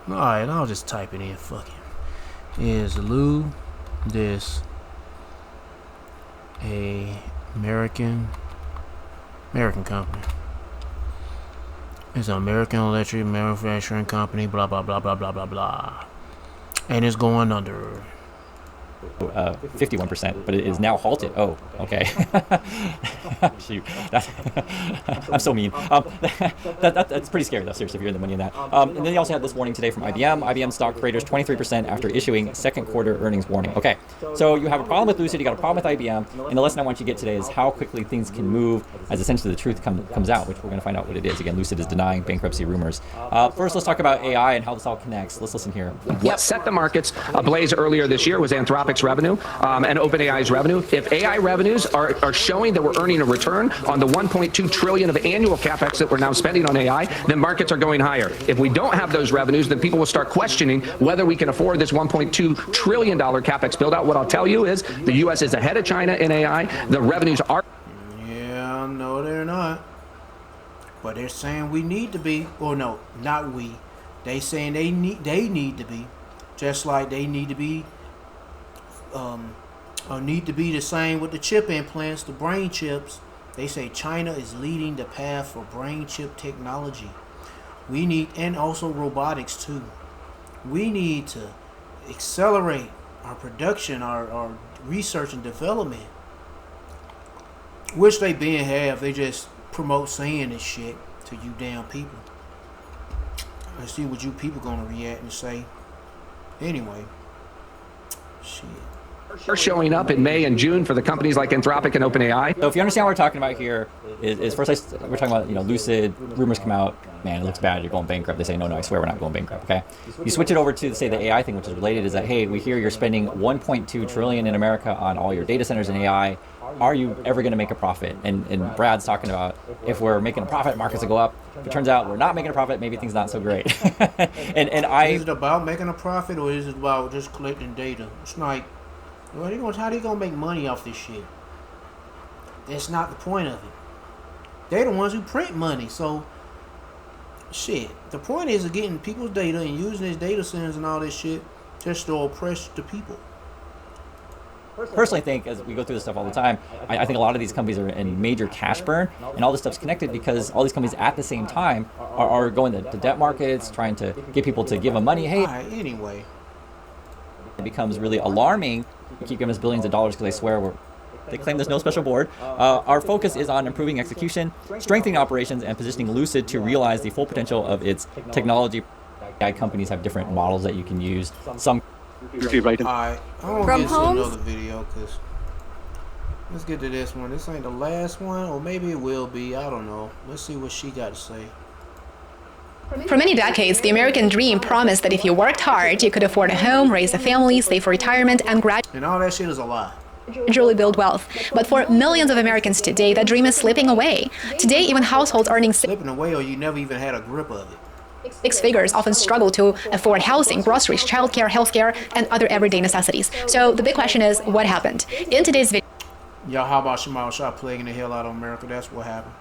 Alright, I'll just type it in. Fuck it. Is Lucis a American company? It's an American electric manufacturing company, blah blah blah blah blah blah blah. And it's going under 51%, but it is now halted. Oh, okay. Shoot, I'm so mean. That's pretty scary though, seriously, if you're in the money in that. And then they also had this warning today from IBM. IBM stock craters 23% after issuing second quarter earnings warning. Okay, so you have a problem with Lucid, you got a problem with IBM, and the lesson I want you to get today is how quickly things can move as essentially the truth comes out, which we're going to find out what it is. Again, Lucid is denying bankruptcy rumors. First, let's talk about AI and how this all connects. Let's listen here. What set the markets ablaze earlier this year was Anthropic's revenue and OpenAI's revenue. If AI revenues are showing that we're earning a return on the $1.2 trillion of annual capex that we're now spending on AI, then markets are going higher. If we don't have those revenues, then people will start questioning whether we can afford this $1.2 trillion capex build out. What I'll tell you is the U.S. is ahead of China in AI. The revenues are. Yeah, no, they're not. But they're saying we need to be. Or no, not we. They saying they need to be. Just like they need to be. Need to be the same with the chip implants, the brain chips. They say China is leading the path for brain chip technology. We need, and also robotics too. We need to accelerate our production, our research and development, which they been have. They just promote saying this shit to you damn people. Let's see what you people gonna react and say. Anyway, shit. are showing up in May and June for the companies like Anthropic and OpenAI. So if you understand what we're talking about here, is first we're talking about, Lucid, rumors come out, man, it looks bad, you're going bankrupt. They say, no, I swear we're not going bankrupt, okay? You switch it over to, say, the AI thing, which is related, is that, hey, we hear you're spending $1.2 trillion in America on all your data centers and AI. Are you ever going to make a profit? And Brad's talking about, if we're making a profit, markets will go up. If it turns out we're not making a profit, maybe things not so great. Is it about making a profit, or is it about just collecting data? It's like, how are they gonna make money off this shit? That's not the point of it. They're the ones who print money, so shit. The point is of getting people's data and using these data centers and all this shit just to oppress the people. Personally, I think, as we go through this stuff all the time, I think a lot of these companies are in major cash burn, and all this stuff's connected because all these companies at the same time are going to debt markets, trying to get people to give them money. Hey, anyway, it becomes really alarming. We keep giving us billions of dollars because they claim there's no special board. Our focus is on improving execution, strengthening operations, and positioning Lucid to realize the full potential of its technology. AI companies have different models that you can use. Some Alright, I don't get to another video because let's get to this one. This ain't the last one, or maybe it will be. I don't know. Let's see what she got to say. For many decades, the American dream promised that if you worked hard, you could afford a home, raise a family, save for retirement, and And all that shit is a lie. gradually build wealth. But for millions of Americans today, that dream is slipping away. Today, even households earning Slipping away, or you never even had a grip of it. six figures often struggle to afford housing, groceries, childcare, healthcare, and other everyday necessities. So the big question is, what happened? In today's video, Y'all, how about Shamal Shah plaguing the hell out of America? That's what happened.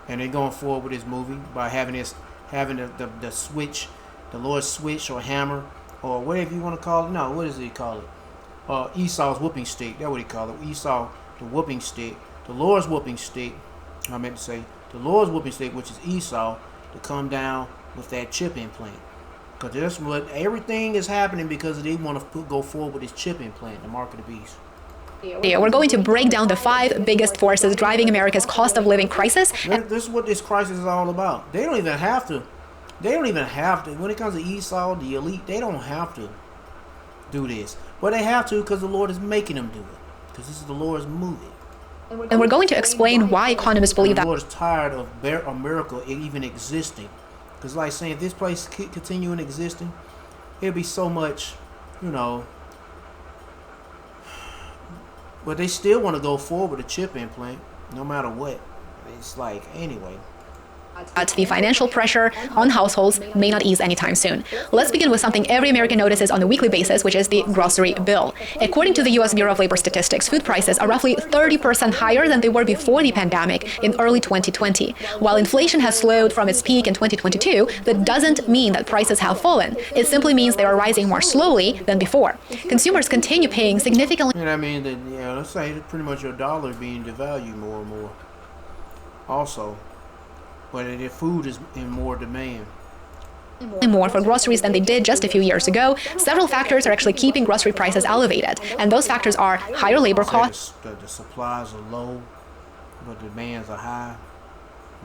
And they're going forward with this movie by having the switch, the Lord's switch or hammer, or whatever you want to call it. No, what does he call it? Esau's whooping stick. That's what he called it. Esau, the whooping stick. The Lord's whooping stick. I meant to say the Lord's whooping stick, which is Esau, to come down with that chip implant. Because that's what everything is happening, because they want to go forward with this chip implant, the mark of the beast. we're going to break down the 5 biggest forces driving America's cost of living crisis. This is what this crisis is all about. They don't even have to. When it comes to Esau, the elite, they don't have to do this. But they have to because the Lord is making them do it. Because this is the Lord's movie. And we're going to explain why economists believe that the Lord is tired of America even existing. Because like saying, if this place continuing existing, it'll be so much, but they still want to go forward with a chip implant, no matter what. It's like, anyway. the financial pressure on households may not ease anytime soon. Let's begin with something every American notices on a weekly basis, which is the grocery bill. According to the U.S. Bureau of Labor Statistics, food prices are roughly 30% higher than they were before the pandemic in early 2020. While inflation has slowed from its peak in 2022, that doesn't mean that prices have fallen. It simply means they are rising more slowly than before. Consumers continue paying significantly. And I mean, that, let's say pretty much your dollar being devalued more and more. Also. But if food is in more demand. More for groceries than they did just a few years ago. Several factors are actually keeping grocery prices elevated, and those factors are higher labor costs. The supplies are low, but demands are high,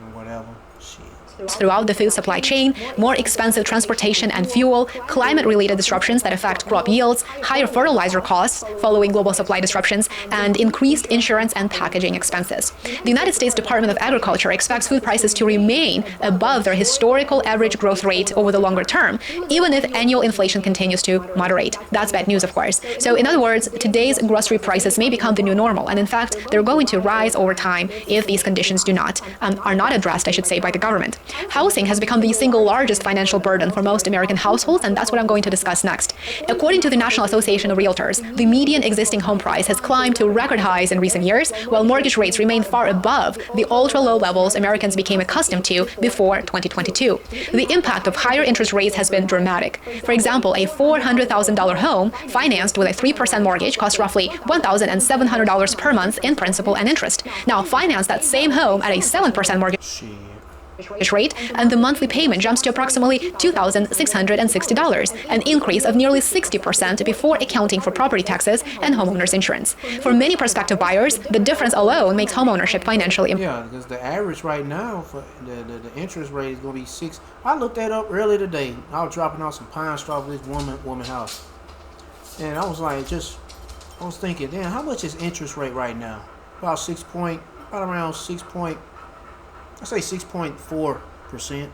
and whatever. Shit. Throughout the food supply chain, more expensive transportation and fuel, climate-related disruptions that affect crop yields, higher fertilizer costs following global supply disruptions, and increased insurance and packaging expenses. The United States Department of Agriculture expects food prices to remain above their historical average growth rate over the longer term, even if annual inflation continues to moderate. That's bad news, of course. So, in other words, today's grocery prices may become the new normal, and in fact, they're going to rise over time if these conditions are not addressed, I should say, by the government. Housing has become the single largest financial burden for most American households, and that's what I'm going to discuss next. According to the National Association of Realtors, the median existing home price has climbed to record highs in recent years, while mortgage rates remain far above the ultra-low levels Americans became accustomed to before 2022. The impact of higher interest rates has been dramatic. For example, a $400,000 home financed with a 3% mortgage costs roughly $1,700 per month in principal and interest. Now, finance that same home at a 7% mortgage rate, and the monthly payment jumps to approximately $2,660, an increase of nearly 60% before accounting for property taxes and homeowners insurance. For many prospective buyers, the difference alone makes homeownership financially impossible. Yeah, because the average right now for the interest rate is going to be 6. I looked that up earlier today. I was dropping off some pine straw for this woman house, and I was like, just I was thinking, damn, how much is interest rate right now? About around 6.4%.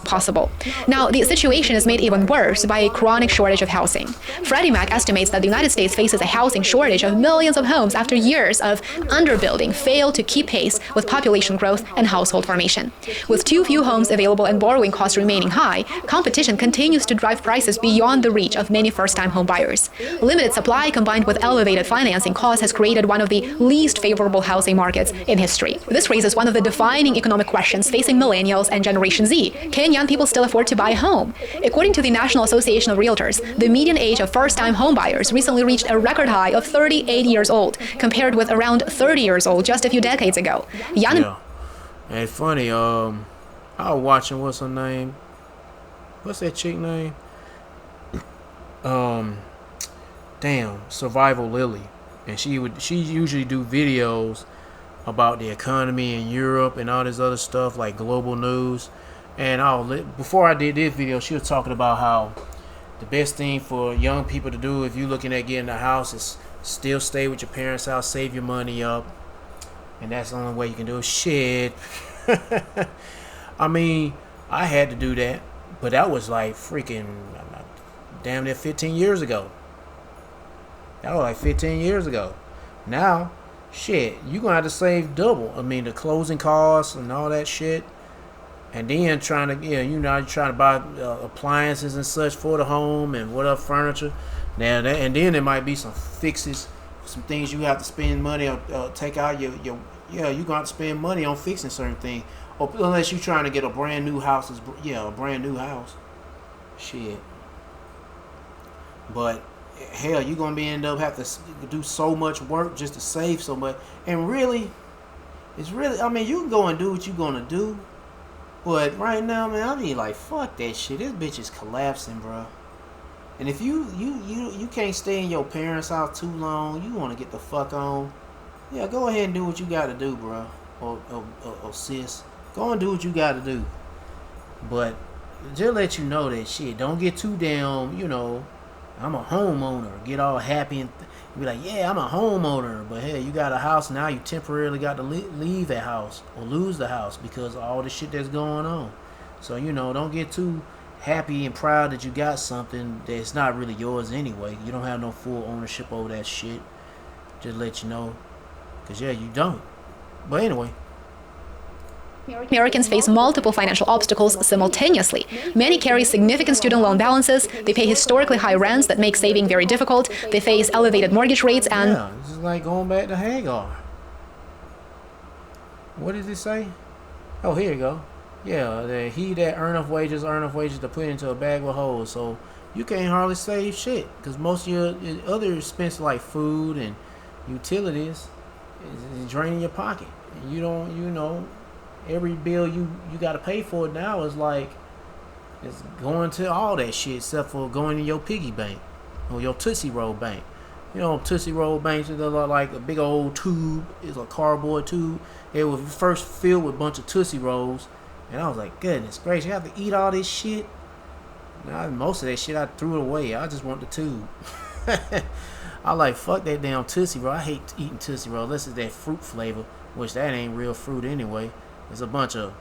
Possible. Now, the situation is made even worse by a chronic shortage of housing. Freddie Mac estimates that the United States faces a housing shortage of millions of homes after years of underbuilding failed to keep pace with population growth and household formation. With too few homes available and borrowing costs remaining high, competition continues to drive prices beyond the reach of many first-time home buyers. Limited supply combined with elevated financing costs has created one of the least favorable housing markets in history. This raises one of the defining economic questions facing millennials and Generation Z. Can young people still afford to buy a home? According to the National Association of Realtors, the median age of first-time homebuyers recently reached a record high of 38 years old, compared with around 30 years old just a few decades ago. Yeah. And it's funny, I was watching, what's her name? What's that chick name? Survival Lily. And she usually do videos about the economy in Europe and all this other stuff like global news. And before I did this video, she was talking about how the best thing for young people to do if you're looking at getting a house is still stay with your parents' house, save your money up, and that's the only way you can do it. Shit. I mean, I had to do that, but that was like freaking damn near 15 years ago. That was like 15 years ago. Now, shit, you're gonna have to save double. I mean, the closing costs and all that shit. And then you're trying to buy appliances and such for the home and whatever furniture. Now and then there might be some fixes, some things you have to spend money on. Take out you're gonna have to spend money on fixing certain things. Or unless you're trying to get a brand new house, a brand new house. Shit. But hell, you're gonna end up have to do so much work just to save so much. And really, I mean, you can go and do what you're gonna do. But right now, man, I mean, like, fuck that shit. This bitch is collapsing, bro. And if you can't stay in your parents' house too long, you want to get the fuck on. Yeah, go ahead and do what you got to do, bro. Or sis, go and do what you got to do. But just let you know that shit. Don't get too damn. I'm a homeowner. Get all happy and be like, yeah, I'm a homeowner. But hey, you got a house now. You temporarily got to leave that house or lose the house because of all the shit that's going on. So, don't get too happy and proud that you got something that's not really yours anyway. You don't have no full ownership over that shit. Just let you know. Because, yeah, you don't. But anyway. Americans face multiple financial obstacles simultaneously. Many carry significant student loan balances, they pay historically high rents that make saving very difficult, they face elevated mortgage rates, and... Yeah, this is like going back to Hagar. What did it say? Oh, here you go. Yeah, he that earneth wages to put into a bag with holes. So you can't hardly save shit because most of your other expenses like food and utilities is draining your pocket. You don't, every bill you got to pay for it now is like it's going to all that shit except for going in your piggy bank or your Tootsie Roll bank. Tootsie Roll banks are like a big old tube. It's a cardboard tube. It was first filled with a bunch of Tootsie Rolls, and I was like, goodness gracious, you have to eat all this shit. Now, most of that shit I threw it away. I just want the tube. I like, fuck that damn Tootsie Roll. I hate eating Tootsie Roll unless it's that fruit flavor, which that ain't real fruit anyway. There's a bunch of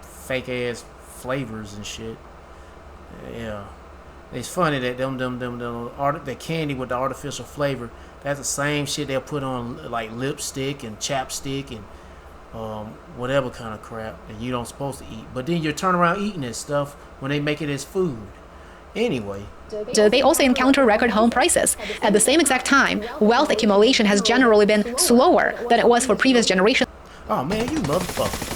fake ass flavors and shit. Yeah, it's funny that the candy with the artificial flavor, that's the same shit they'll put on like lipstick and chapstick and whatever kind of crap that you don't supposed to eat. But then you turn around eating this stuff when they make it as food. Anyway. They also encounter record home prices. At the same exact time, wealth accumulation has generally been slower than it was for previous generations. Oh man, you motherfucker.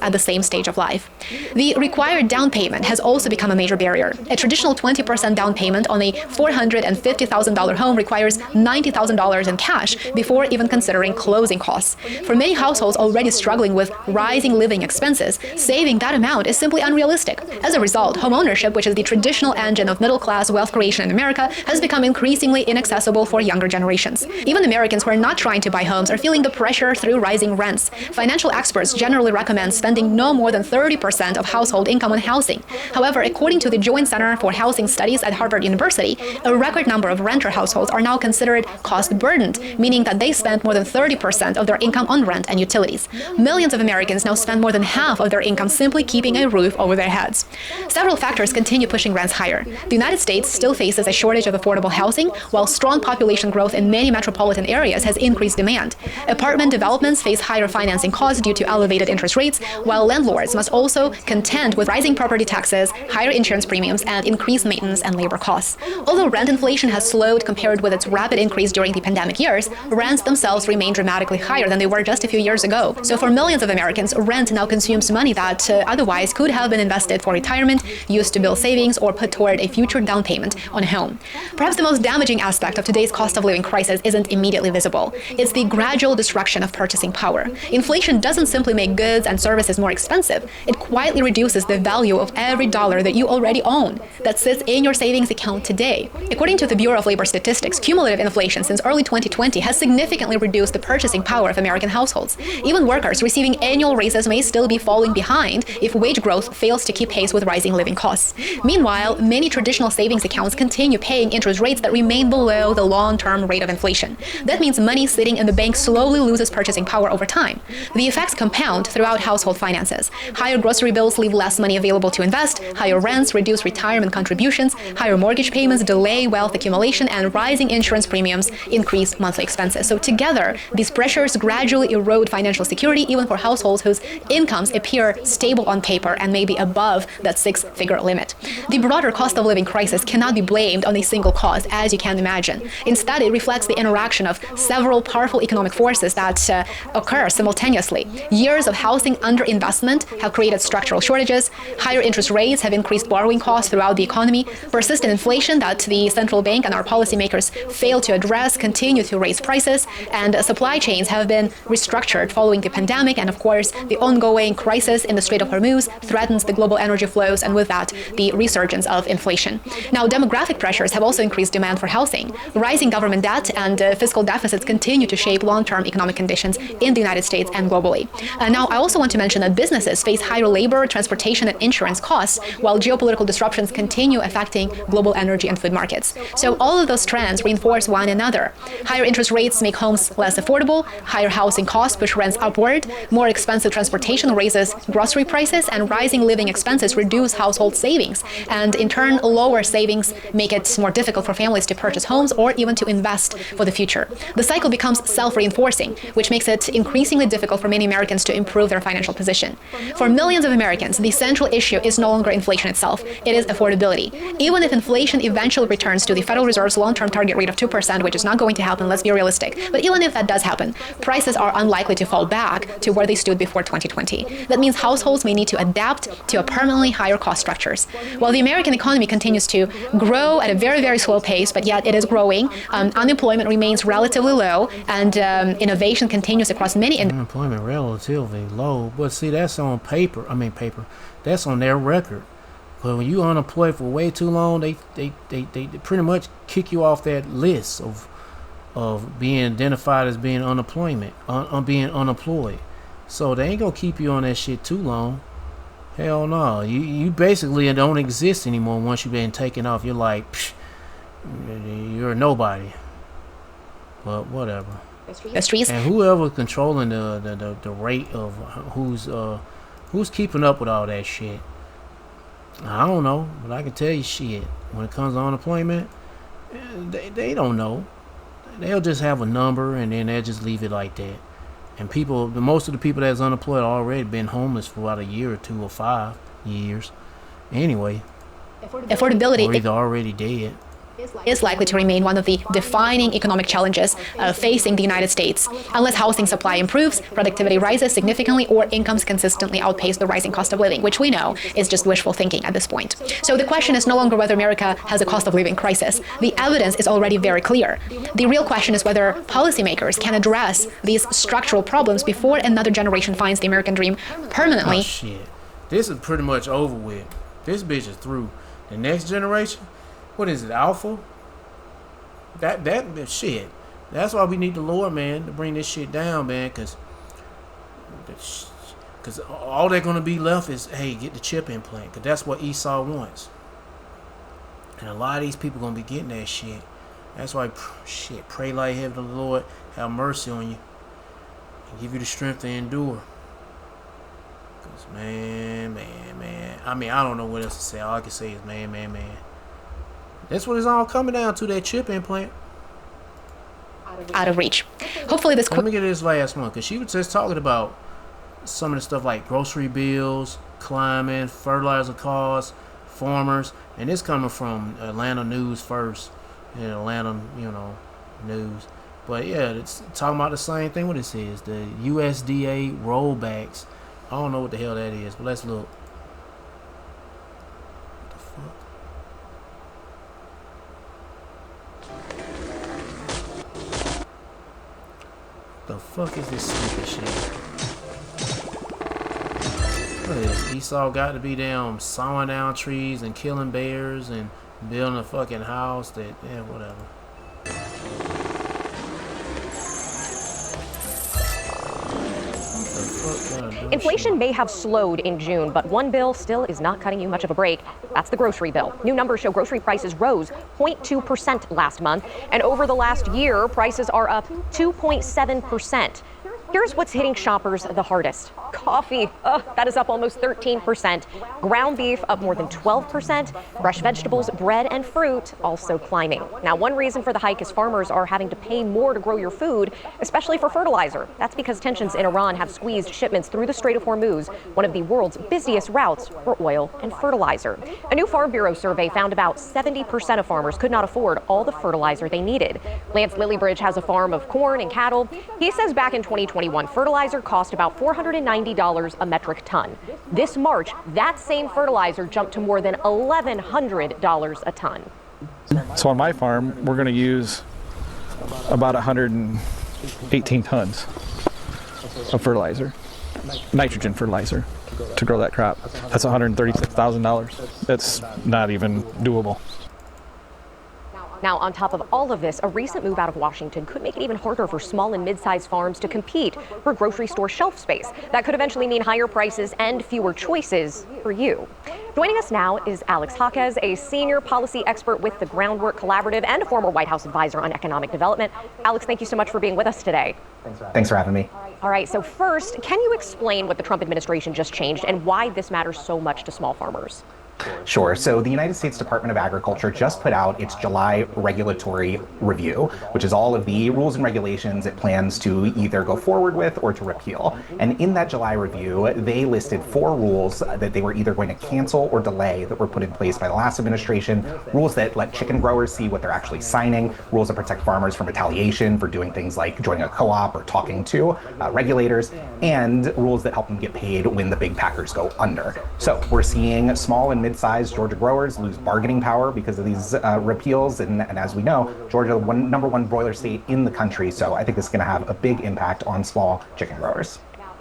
At the same stage of life. The required down payment has also become a major barrier. A traditional 20% down payment on a $450,000 home requires $90,000 in cash before even considering closing costs. For many households already struggling with rising living expenses, saving that amount is simply unrealistic. As a result, homeownership, which is the traditional engine of middle-class wealth creation in America, has become increasingly inaccessible for younger generations. Even Americans who are not trying to buy homes are feeling the pressure through rising rents. Financial experts generally recommend spending no more than 30% of household income on housing. However, according to the Joint Center for Housing Studies at Harvard University, a record number of renter households are now considered cost-burdened, meaning that they spend more than 30% of their income on rent and utilities. Millions of Americans now spend more than half of their income simply keeping a roof over their heads. Several factors continue pushing rents higher. The United States still faces a shortage of affordable housing, while strong population growth in many metropolitan areas has increased demand. Apartment developments face higher financing costs due to elevated interest rates, while landlords must also contend with rising property taxes, higher insurance premiums, and increased maintenance and labor costs. Although rent inflation has slowed compared with its rapid increase during the pandemic years, rents themselves remain dramatically higher than they were just a few years ago. So for millions of Americans, rent now consumes money that otherwise could have been invested for retirement, used to build savings, or put toward a future down payment on a home. Perhaps the most damaging aspect of today's cost of living crisis isn't immediately visible. It's the gradual destruction of purchasing power. Inflation doesn't simply make goods and services more expensive. It quietly reduces the value of every dollar that you already own that sits in your savings account today. According to the Bureau of Labor Statistics, cumulative inflation since early 2020 has significantly reduced the purchasing power of American households. Even workers receiving annual raises may still be falling behind if wage growth fails to keep pace with rising living costs. Meanwhile, many traditional savings accounts continue paying interest rates that remain below the long-term rate of inflation. That means money sitting in the bank slowly loses purchasing power over time. The effects compound throughout household finances. Higher grocery bills leave less money available to invest, higher rents reduce retirement contributions, higher mortgage payments delay wealth accumulation, and rising insurance premiums increase monthly expenses. So together, these pressures gradually erode financial security even for households whose incomes appear stable on paper and may be above that six-figure limit. The broader cost of living crisis cannot be blamed on a single cause, as you can imagine. Instead, it reflects the interaction of several powerful economic forces that occur simultaneously. Years of housing underinvestment have created structural shortages. Higher interest rates have increased borrowing costs throughout the economy. Persistent inflation that the central bank and our policymakers fail to address continue to raise prices, and supply chains have been restructured following the pandemic, and of course, the ongoing crisis in the Strait of Hormuz threatens the global energy flows, and with that, the resurgence of inflation. Now, demographic pressures have also increased demand for housing. Rising government debt and fiscal deficits continue to shape long-term economic conditions in the United States and globally. Now, I also want to mention that businesses face higher labor, transportation, and insurance costs, while geopolitical disruptions continue affecting global energy and food markets. So all of those trends reinforce one another. Higher interest rates make homes less affordable, higher housing costs push rents upward, more expensive transportation raises grocery prices, and rising living expenses reduce household savings. And in turn, lower savings make it more difficult for families to purchase homes or even to invest for the future. The cycle becomes self-reinforcing, which makes it increasingly difficult for many Americans to improve their financial position. For millions of Americans, the central issue is no longer inflation itself, it is affordability. Even if inflation eventually returns to the Federal Reserve's long-term target rate of 2%, which is not going to happen, let's be realistic, but even if that does happen, prices are unlikely to fall back to where they stood before 2020. That means households may need to adapt to a permanently higher cost structures. While the American economy continues to grow at a very, very slow pace, but yet it is growing, unemployment remains relatively low, and innovation continues across many unemployment relatively low, but see, that's on paper. That's on their record. But when you unemployed for way too long, they pretty much kick you off that list of being identified as being being unemployed. So they ain't gonna keep you on that shit too long. Hell no. You basically don't exist anymore once you've been taken off. You're like, psh, you're a nobody. But whatever. And whoever controlling the rate of who's keeping up with all that shit, I don't know, but I can tell you shit. When it comes to unemployment, they don't know. They'll just have a number and then they'll just leave it like that. And most of the people that's unemployed already been homeless for about a year or 2 or 5 years. Anyway, affordability or either already dead. is likely to remain one of the defining economic challenges facing the United States. Unless housing supply improves, productivity rises significantly, or incomes consistently outpace the rising cost of living, which we know is just wishful thinking at this point. So the question is no longer whether America has a cost of living crisis. The evidence is already very clear. The real question is whether policymakers can address these structural problems before another generation finds the American dream permanently. Oh, shit. This is pretty much over with. This bitch is through. The next generation, what is it, Alpha? That shit. That's why we need the Lord, man, to bring this shit down, man, because all they're going to be left is, hey, get the chip implant, because that's what Esau wants. And a lot of these people going to be getting that shit. That's why, shit, pray like heaven to the Lord, have mercy on you, and give you the strength to endure. Because, man. I mean, I don't know what else to say. All I can say is, man. That's what it's all coming down to, that chip implant. Out of reach. Hopefully this... Let me get this last one, because she was just talking about some of the stuff like grocery bills, climbing, fertilizer costs, farmers, and this coming from Atlanta News first, and Atlanta, news. But yeah, it's talking about the same thing. What it says, the USDA rollbacks. I don't know what the hell that is, but let's look. The fuck is this stupid shit? What is this? Esau got to be damn sawing down trees and killing bears and building a fucking house that, yeah, whatever. Inflation may have slowed in June, but one bill still is not cutting you much of a break. That's the grocery bill. New numbers show grocery prices rose 0.2% last month, and over the last year, prices are up 2.7%. Here's what's hitting shoppers the hardest. Coffee, that is up almost 13%. Ground beef up more than 12%. Fresh vegetables, bread, and fruit also climbing. Now, one reason for the hike is farmers are having to pay more to grow your food, especially for fertilizer. That's because tensions in Iran have squeezed shipments through the Strait of Hormuz, one of the world's busiest routes for oil and fertilizer. A new Farm Bureau survey found about 70% of farmers could not afford all the fertilizer they needed. Lance Lillybridge has a farm of corn and cattle. He says back in 2021, fertilizer cost about $490 a metric ton. This March, that same fertilizer jumped to more than $1,100 a ton. So on my farm, we're going to use about 118 tons of fertilizer, nitrogen fertilizer, to grow that crop. That's $136,000. That's not even doable. Now, on top of all of this, a recent move out of Washington could make it even harder for small and mid-sized farms to compete for grocery store shelf space. That could eventually mean higher prices and fewer choices for you. Joining us now is Alex Jaquez, a senior policy expert with the Groundwork Collaborative and a former White House advisor on economic development. Alex, thank you so much for being with us today. Thanks for having me. All right, so first, can you explain what the Trump administration just changed and why this matters so much to small farmers? Sure. So the United States Department of Agriculture just put out its July regulatory review, which is all of the rules and regulations it plans to either go forward with or to repeal. And in that July review, they listed 4 rules that they were either going to cancel or delay that were put in place by the last administration, rules that let chicken growers see what they're actually signing, rules that protect farmers from retaliation for doing things like joining a co-op or talking to regulators, and rules that help them get paid when the big packers go under. So we're seeing small and mid-sized Georgia growers lose bargaining power because of these repeals. And as we know, Georgia, number one broiler state in the country. So I think this is going to have a big impact on small chicken growers.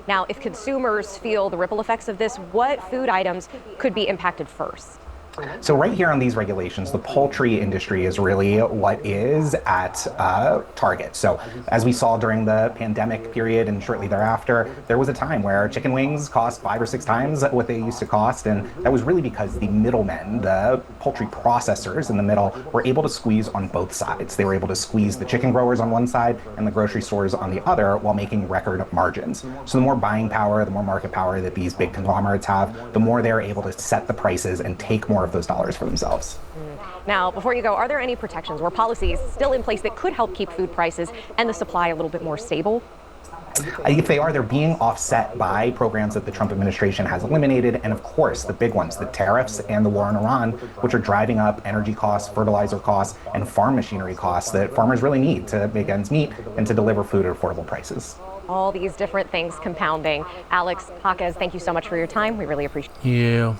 Now, if consumers feel the ripple effects of this, what food items could be impacted first? So right here on these regulations, the poultry industry is really what is at target. So as we saw during the pandemic period and shortly thereafter, there was a time where chicken wings cost 5 or 6 times what they used to cost. And that was really because the middlemen, the poultry processors in the middle, were able to squeeze on both sides. They were able to squeeze the chicken growers on one side and the grocery stores on the other while making record margins. So the more buying power, the more market power that these big conglomerates have, the more they're able to set the prices and take more of those dollars for themselves. Now, before you go, are there any protections or policies still in place that could help keep food prices and the supply a little bit more stable? If they are, they're being offset by programs that the Trump administration has eliminated, and of course, the big ones, the tariffs and the war in Iran, which are driving up energy costs, fertilizer costs, and farm machinery costs that farmers really need to make ends meet and to deliver food at affordable prices. All these different things compounding. Alex Jaquez, thank you so much for your time. We really appreciate it. Yeah.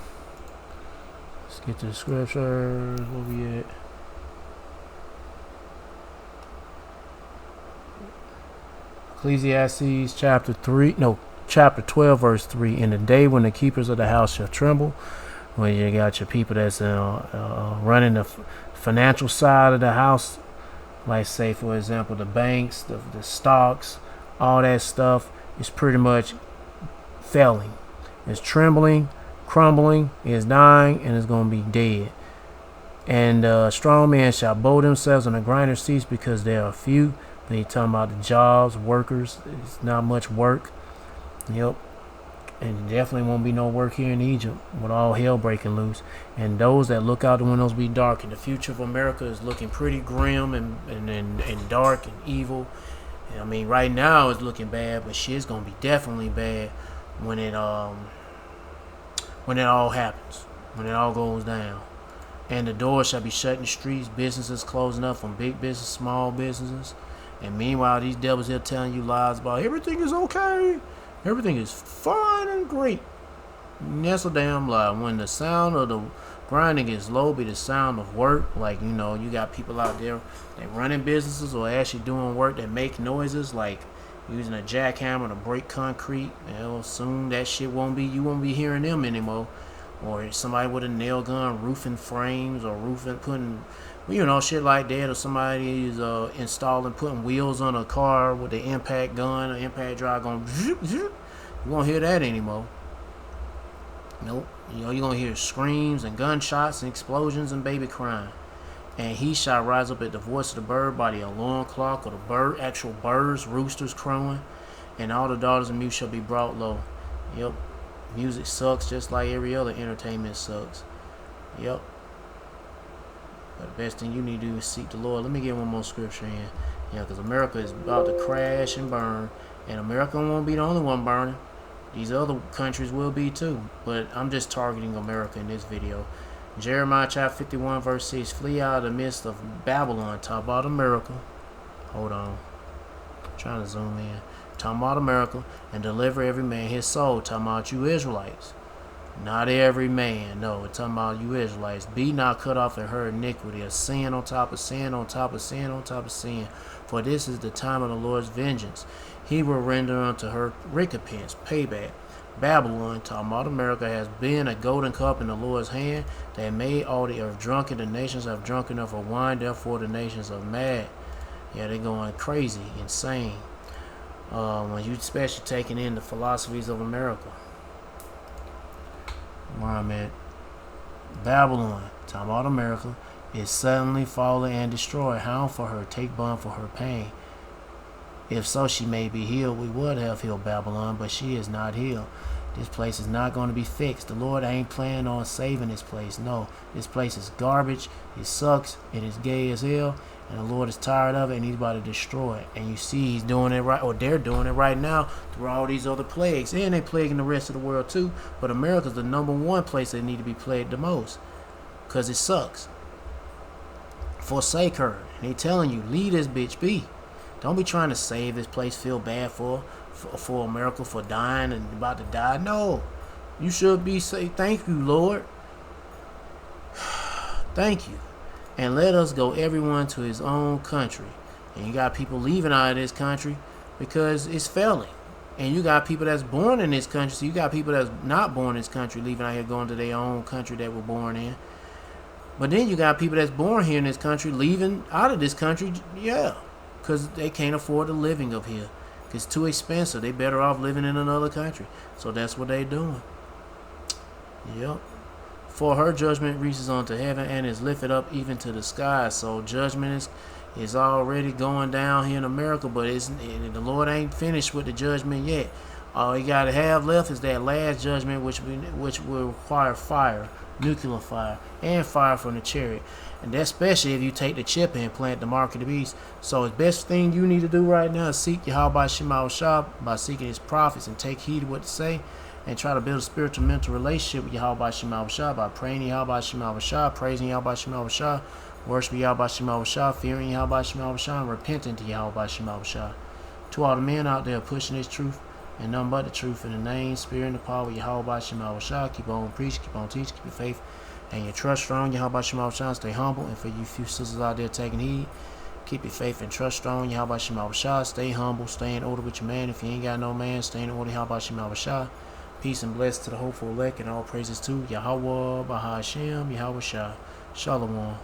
Let's get to the scriptures. Where we at? Ecclesiastes chapter 12 verse 3. In the day when the keepers of the house shall tremble, when you got your people that's running the financial side of the house, like say for example the banks, the stocks, all that stuff is pretty much failing. It's trembling, crumbling, it's dying, and it's going to be dead. And strong men shall bow themselves on the grinders' seats because they are few. They talking about the jobs, workers. It's not much work. Yep. And definitely won't be no work here in Egypt with all hell breaking loose. And those that look out the windows be dark. And the future of America is looking pretty grim and dark and evil. And I mean, right now it's looking bad, but shit's gonna be definitely bad when it all happens, when it all goes down. And the doors shall be shut in the streets, businesses closing up from big business, small businesses. And meanwhile, these devils here telling you lies about everything is okay, everything is fine and great. And that's a damn lie. When the sound of the grinding is low, be the sound of work. Like, you know, you got people out there that running businesses or actually doing work that make noises, like using a jackhammer to break concrete. Well, soon that shit you won't be hearing them anymore. Or somebody with a nail gun roofing frames or putting, you know, shit like that. Or somebody is putting wheels on a car with the impact gun or impact drive going zoop, zoop. You won't hear that anymore. Nope. You know, you're going to hear screams and gunshots and explosions and baby crying. And he shall rise up at the voice of the bird by the alarm clock, or the actual birds, roosters crowing. And all the daughters of music shall be brought low. Yep. Music sucks just like every other entertainment sucks. Yep. But the best thing you need to do is seek the Lord. Let me get one more scripture in. Yeah, because America is about to crash and burn. And America won't be the only one burning. These other countries will be too. But I'm just targeting America in this video. Jeremiah chapter 51 verse 6. Flee out of the midst of Babylon. Talk about America. Hold on. I'm trying to zoom in. Talking about America. And deliver every man his soul. Talking about you Israelites. Not every man. No, it's talking about you Israelites. Be not cut off in her iniquity. A sin on top of sin on top of sin on top of sin. For this is the time of the Lord's vengeance. He will render unto her recompense, payback. Babylon, talking about America, has been a golden cup in the Lord's hand that made all the earth drunken. The nations have drunken of her wine, therefore the nations are mad. Yeah, they're going crazy, insane. When you especially taking in the philosophies of America. Where I'm at. Babylon, talking about America, is suddenly fallen and destroyed. Hound for her, take bond for her pain. If so, she may be healed. We would have healed Babylon, but she is not healed. This place is not going to be fixed. The Lord ain't planning on saving this place. No, this place is garbage. It sucks. It is gay as hell. And the Lord is tired of it, and he's about to destroy it. And you see he's doing it right, or they're doing it right now through all these other plagues. And they're plaguing the rest of the world too. But America's the #1 place they need to be plagued the most. Because it sucks. Forsake her. And they telling you, leave this bitch be. Don't be trying to save this place. Feel bad for America for dying and about to die. No. You should be say thank you, Lord. Thank you. And let us go everyone to his own country. And you got people leaving out of this country because it's failing. And you got people that's born in this country. So you got people that's not born in this country leaving out here going to their own country that were born in. But then you got people that's born here in this country leaving out of this country. Yeah. Because they can't afford the living of here. It's too expensive. They better off living in another country. So that's what they doing. Yep. For her judgment reaches unto heaven and is lifted up even to the sky. So judgment is already going down here in America, but the Lord ain't finished with the judgment yet. All you gotta have left is that last judgment, which will require fire, nuclear fire, and fire from the chariot. And that's especially if you take the chip and plant the mark of the beast. So the best thing you need to do right now is seek Yahweh Shema Shah by seeking his prophets and take heed of what to say, and try to build a spiritual mental relationship with Yahweh Shema Shah by praying Yahweh Shema Shah, praising Yahweh Shema Shah, worshiping Yahweh Shema Shah, fearing Yahweh Shema Shah, and repenting to Yahweh Shema Shah. To all the men out there pushing this truth and nothing but the truth in the name, spirit, and the power of Yahweh Shema Shah, keep on preaching, keep on teaching, keep your faith and your trust strong. Yahweh Shema Shah, stay humble. And for you few sisters out there taking heed, keep your faith and trust strong. Yahweh Shema Shah, stay humble, stay in order with your man. If you ain't got no man, stay in order. Yahweh Shema Shah. Peace and blessings to the hopeful elect, and all praises to Yahweh Bahashem, Yahweh Shah. Shalom.